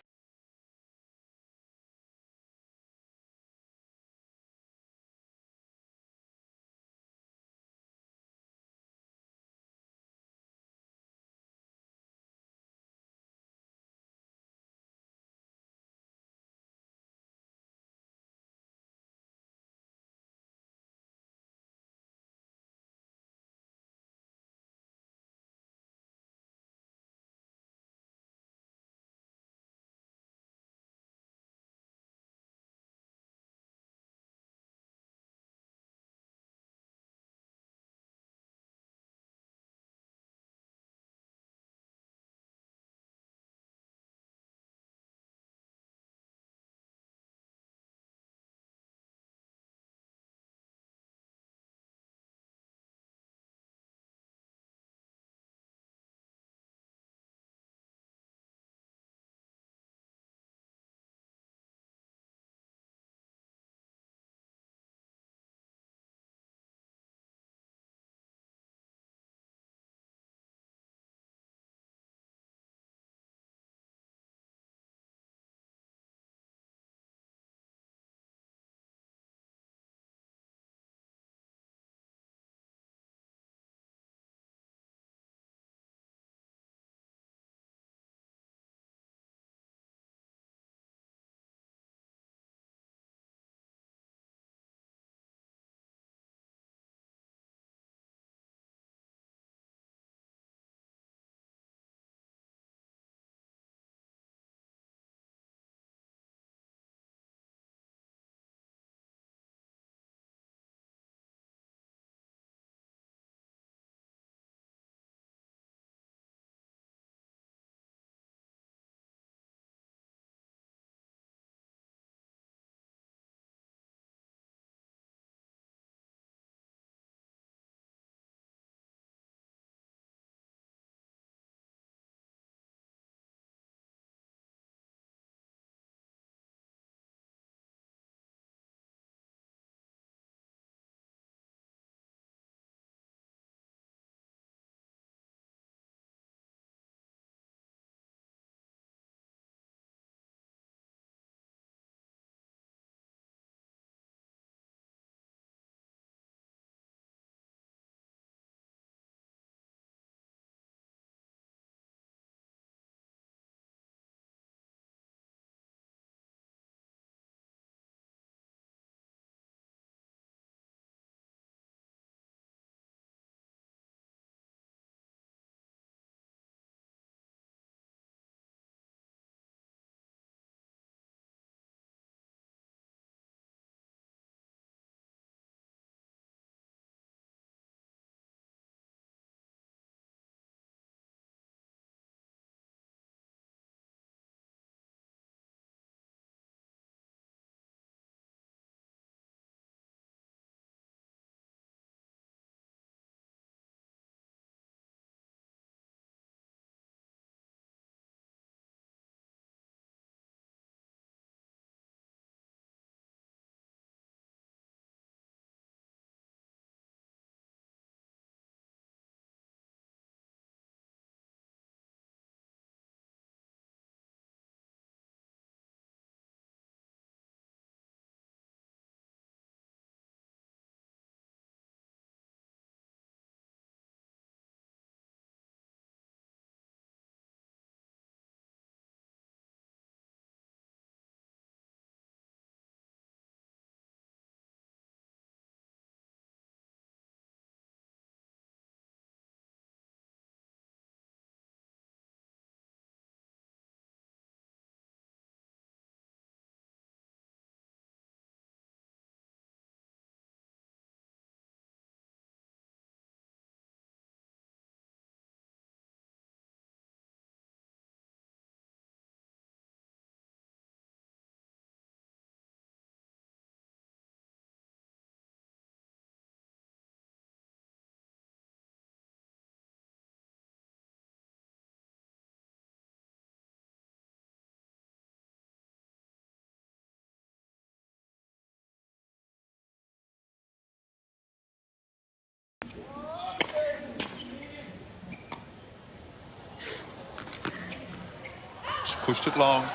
S6: pushed it long.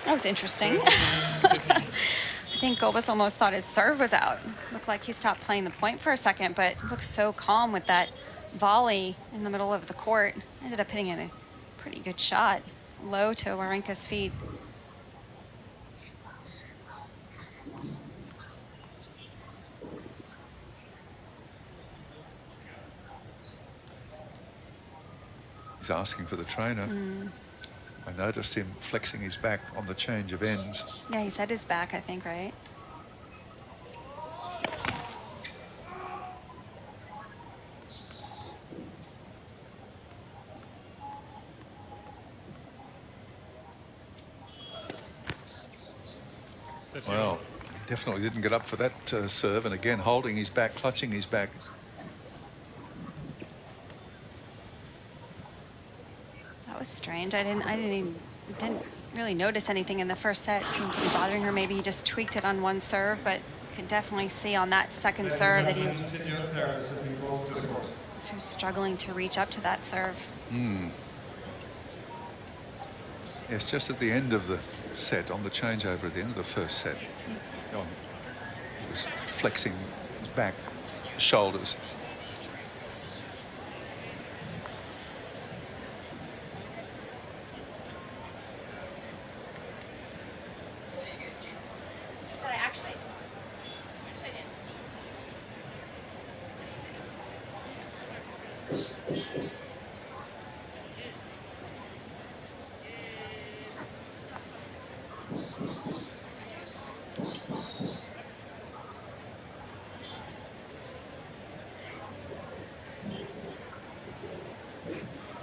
S7: That was interesting. I think Gulbis almost thought his serve was out. Looked like he stopped playing the point for a second, but looked so calm with that volley in the middle of the court. Ended up hitting a pretty good shot, low to Wawrinka's feet.
S6: He's asking for the trainer. I noticed him flexing his back on the change of ends.
S7: Yeah, he's had his back, I think, right?
S6: Well, definitely didn't get up for that serve, and again holding his back, clutching his back.
S7: That was strange. I didn't really notice anything in the first set. It seemed to be bothering her. Maybe he just tweaked it on one serve, but you can definitely see on that second serve that he was struggling to reach up to that serve.
S6: Yes, just at the end of the set, on the changeover at the end of the first set, he was flexing his back, shoulders.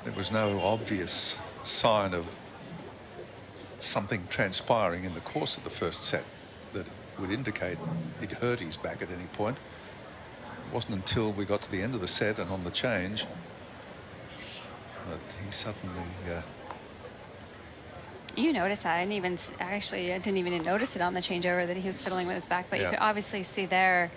S6: There was no obvious sign of something transpiring in the course of the first set that would indicate he'd hurt his back at any point. It wasn't until we got to the end of the set and on the change that he suddenly...
S7: You noticed that. I didn't even notice it on the changeover that he was fiddling with his back, but you could obviously see there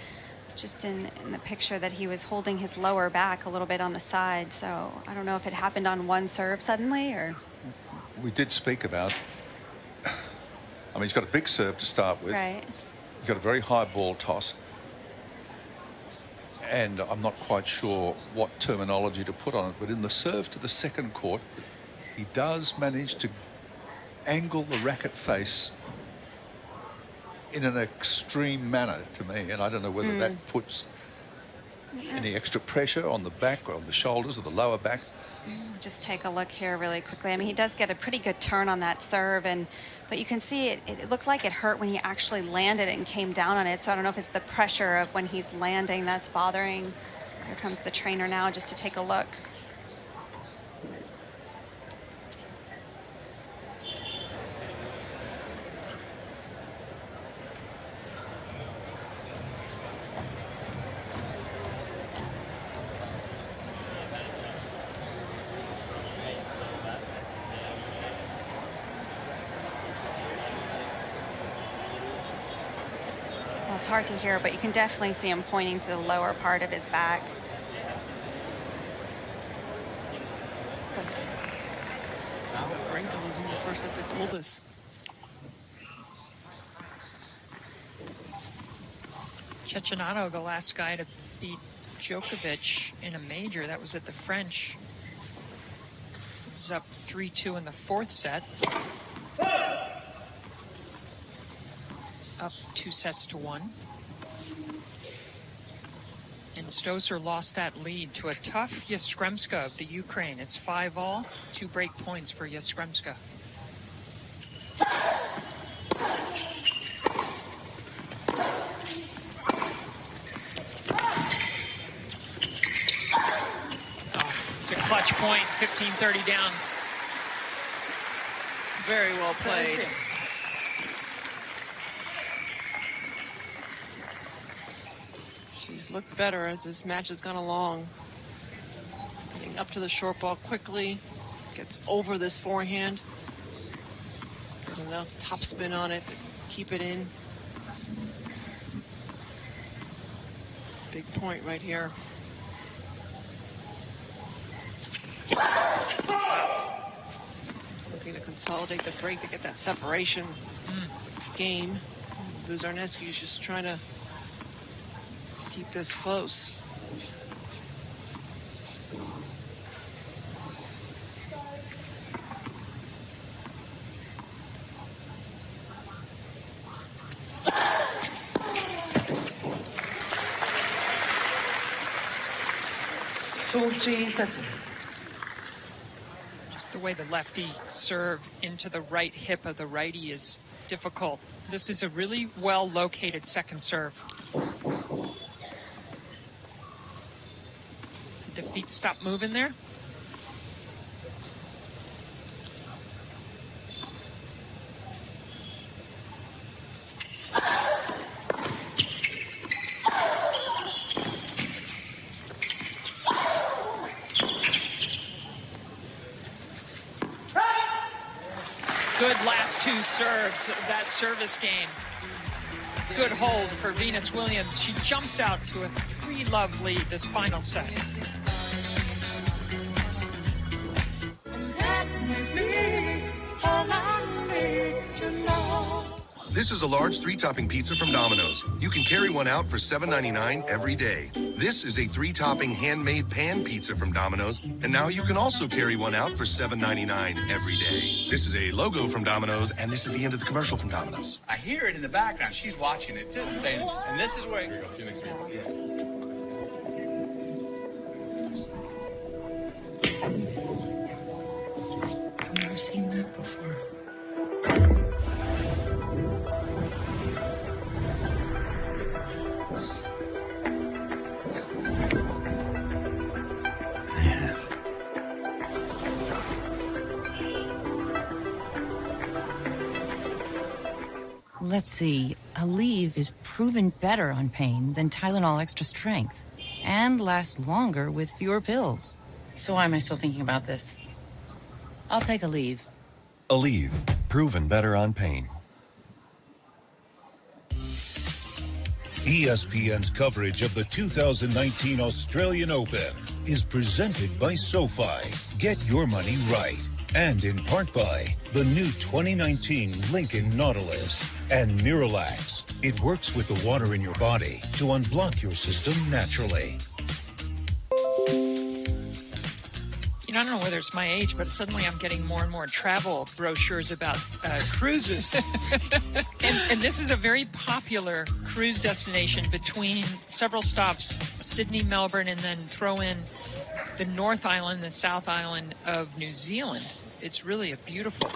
S7: just in the picture that he was holding his lower back a little bit on the side. So I don't know if it happened on one serve suddenly or...
S6: We did speak about... I mean, he's got a big serve to start with.
S7: Right.
S6: He's got a very high ball toss. And I'm not quite sure what terminology to put on it, but in the serve to the second court, he does manage to angle the racket face in an extreme manner to me, and I don't know whether that puts any extra pressure on the back or on the shoulders or the lower back.
S7: Just take a look here really quickly. I mean, he does get a pretty good turn on that serve, but you can see it looked like it hurt when he actually landed it and came down on it. So I don't know if it's the pressure of when he's landing that's bothering. Here comes the trainer now just to take a look. It's hard to hear, but you can definitely see him pointing to the lower part of his back.
S2: Wawrinka was in the first set to Gulbis.
S1: Cecchinato, the last guy to beat Djokovic in a major. That was at the French. He was up 3-2 in the fourth set. Up 2-1. And Stosur lost that lead to a tough Yastremska of the Ukraine. It's 5-all, 2 break points for Yastremska. It's a clutch point, 15-30 down.
S2: Very well played. She's looked better as this match has gone along. Getting up to the short ball quickly. Gets over this forehand. Gets enough topspin on it to keep it in. Big point right here. Looking consolidate the break to get that separation game. Buzarnescu is just trying to keep this close.
S1: Just the way the lefty serve into the right hip of the righty is difficult. This is a really well located second serve. Did the feet stop moving there? Good last two serves of that service game. Good hold for Venus Williams. She jumps out to a 3-love lead this final set.
S8: This is a large 3-topping pizza from Domino's. You can carry one out for $7.99 every day. This is a 3-topping handmade pan pizza from Domino's, and now you can also carry one out for $7.99 every day. This is a logo from Domino's, and this is the end of the commercial from Domino's.
S11: I hear it in the background. She's watching it too, saying, and this is where. Here you go. See you next week.
S4: I've never seen that before.
S9: Let's see. Aleve is proven better on pain than Tylenol Extra Strength and lasts longer with fewer pills. So why am I still thinking about this? I'll take Aleve.
S10: Aleve, proven better on pain.
S15: ESPN's coverage of the 2019 Australian Open is presented by SoFi. Get your money right. And in part by the new 2019 Lincoln Nautilus and Miralax. It works with the water in your body to unblock your system naturally.
S1: You know, I don't know whether it's my age, but suddenly I'm getting more and more travel brochures about cruises. and this is a very popular cruise destination between several stops, Sydney, Melbourne, and then throw in the North Island, the South Island of New Zealand. It's really a beautiful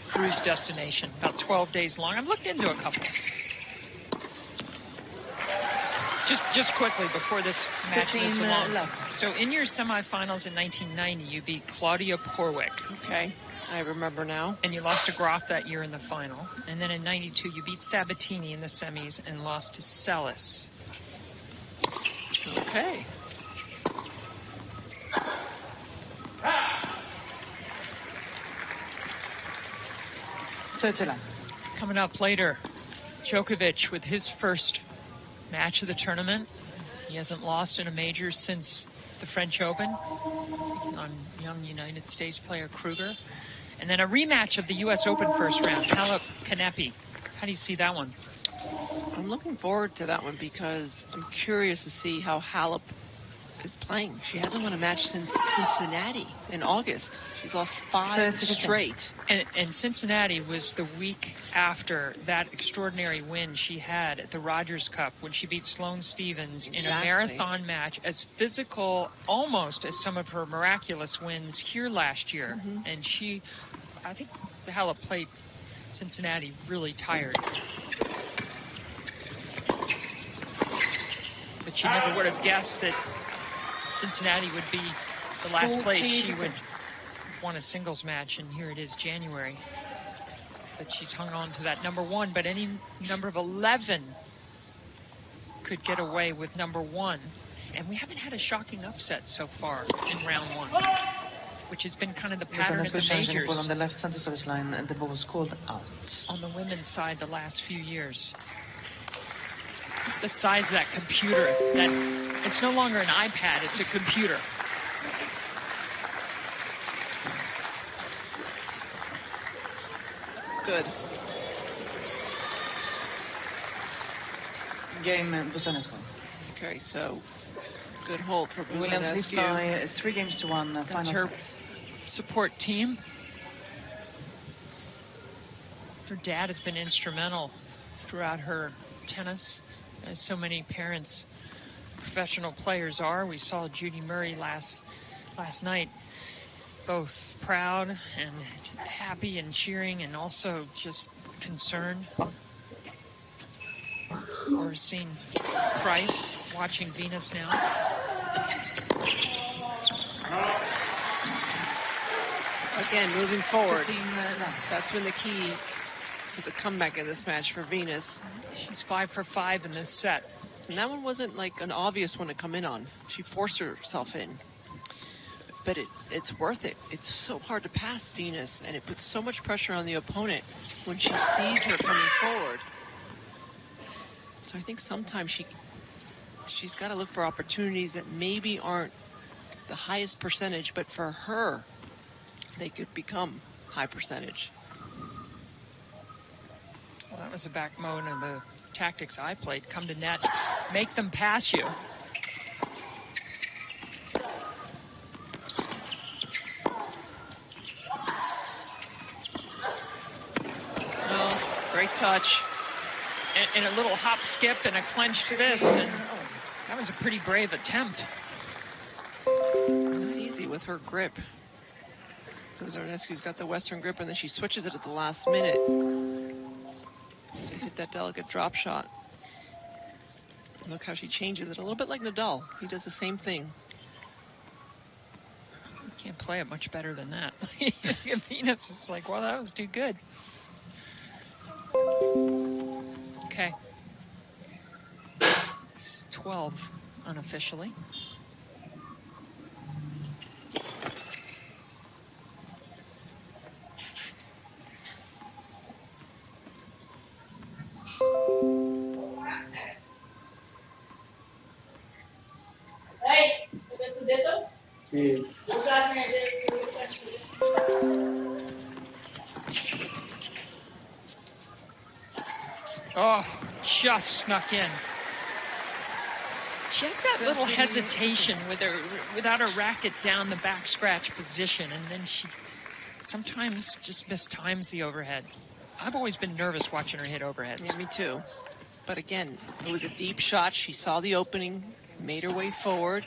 S1: cruise destination, about 12 days long. I've looked into a couple. Just quickly before this match moves along. So in your semifinals in 1990, you beat Claudia Porwick.
S2: Okay, I remember now.
S1: And you lost to Groff that year in the final. And then in 92, you beat Sabatini in the semis and lost to Celis.
S2: Okay.
S1: Coming up later, Djokovic with his first match of the tournament. He hasn't lost in a major since the French Open on young United States player Kruger. And then a rematch of the U.S. Open first round, Halep Kanepi. How do you see that one?
S2: I'm looking forward to that one because I'm curious to see how Halep is playing. She hasn't won a match since Cincinnati in August. She's lost 5 straight.
S1: And Cincinnati was the week after that extraordinary win she had at the Rogers Cup when she beat Sloane Stephens in a marathon match, as physical almost as some of her miraculous wins here last year. And I think Halep played Cincinnati really tired. But she never would have guessed that Cincinnati would be the last place she would won a singles match, and here it is January. But she's hung on to that number one, but any number of 11 could get away with number one. And we haven't had a shocking upset so far in round one, which has been kind of the pattern of the majors.
S4: On the left center service line, and the ball was called out.
S1: On the women's side the last few years. The size of that computer, that it's no longer an iPad, it's a computer.
S2: good.
S4: Game Busanescu.
S2: Okay, so good hold for
S4: Williams leads by 3-1
S1: That's
S4: final
S1: her
S4: set.
S1: support team. Her dad has been instrumental throughout her tennis, as so many parents, professional players are. We saw Judy Murray last night, both proud and happy and cheering, and also just concerned. We're seeing Price watching Venus now.
S2: Again, moving forward. That's been the key to the comeback in this match for Venus.
S1: She's 5 for 5 in this set.
S2: And that one wasn't like an obvious one to come in on. She forced herself in. But it's worth it. It's so hard to pass Venus, and it puts so much pressure on the opponent when she sees her coming forward. So I think sometimes she's got to look for opportunities that maybe aren't the highest percentage, but for her, they could become high percentage.
S1: Well, that was the backbone of the tactics I played. Come to net, make them pass you.
S2: Oh, great touch.
S1: And a little hop skip and a clenched fist, and that was a pretty brave attempt.
S2: Not easy with her grip. So Zarnescu's got the Western grip, and then she switches it at the last minute. Hit that delicate drop shot. Look how she changes it, a little bit like Nadal. He does the same thing.
S1: You can't play it much better than that. Venus is like, well, that was too good. Okay. 12 unofficially. Oh, just snuck in. She has that little hesitation with her, without her racket down the back scratch position, and then she sometimes just mistimes the overhead. I've always been nervous watching her hit overheads.
S2: Yeah, me too. But again, it was a deep shot. She saw the opening, made her way forward,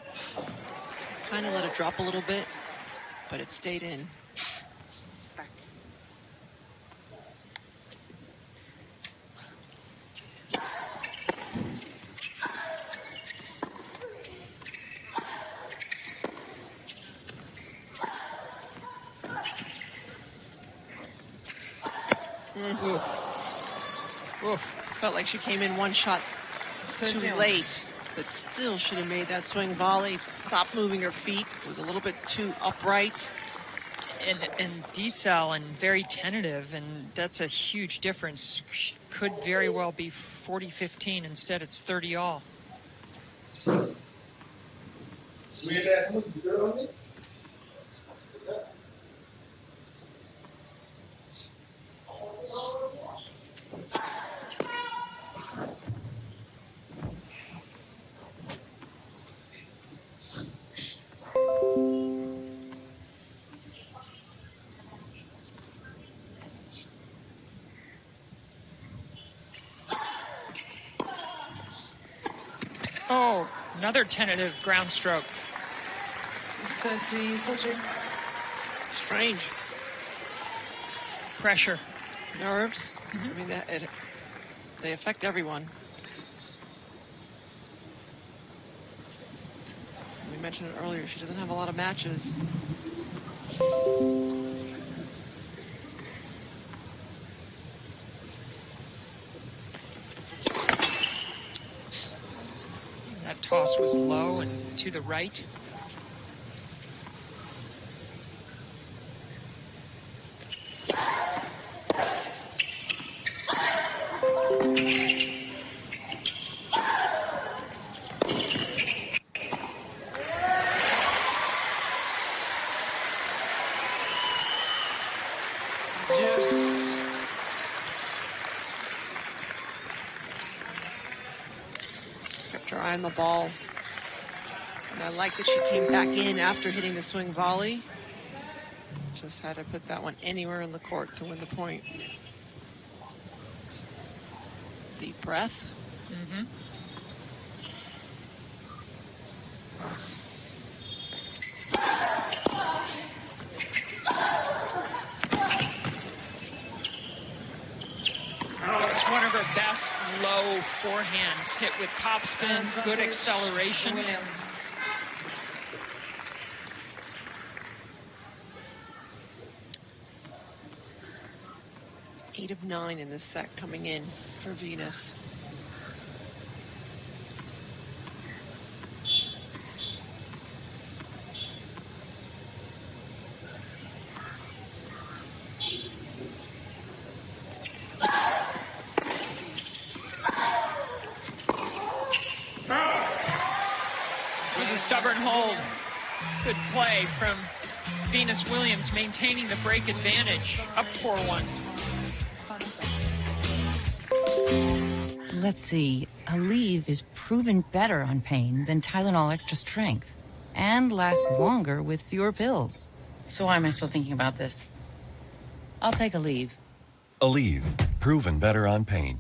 S2: kind of let it drop a little bit, but it stayed in. Felt like she came in one shot too late, but still should have made that swing volley. Stopped moving her feet. Was a little bit too upright.
S1: And decel and very tentative, and that's a huge difference. Could very well be 40-15. Instead, it's 30 all. Oh, another tentative ground stroke.
S2: Strange.
S1: Pressure.
S2: Nerves. I mean, they affect everyone. We mentioned it earlier. She doesn't have a lot of matches.
S1: That toss was low and to the right.
S2: behind the ball. And I like that she came back in after hitting the swing volley. Just had to put that one anywhere in the court to win the point. Deep breath.
S1: Mm-hmm. It's one of her best low forehands, hit with topspin, good acceleration.
S4: Williams.
S2: 8 of 9 in this set coming in for Venus.
S1: It was a stubborn hold. Good play from Venus Williams, maintaining the break advantage. Up 4-1.
S9: Let's see. Aleve is proven better on pain than Tylenol Extra Strength and lasts longer with fewer pills. So why am I still thinking about this? I'll take Aleve.
S10: Aleve, proven better on pain.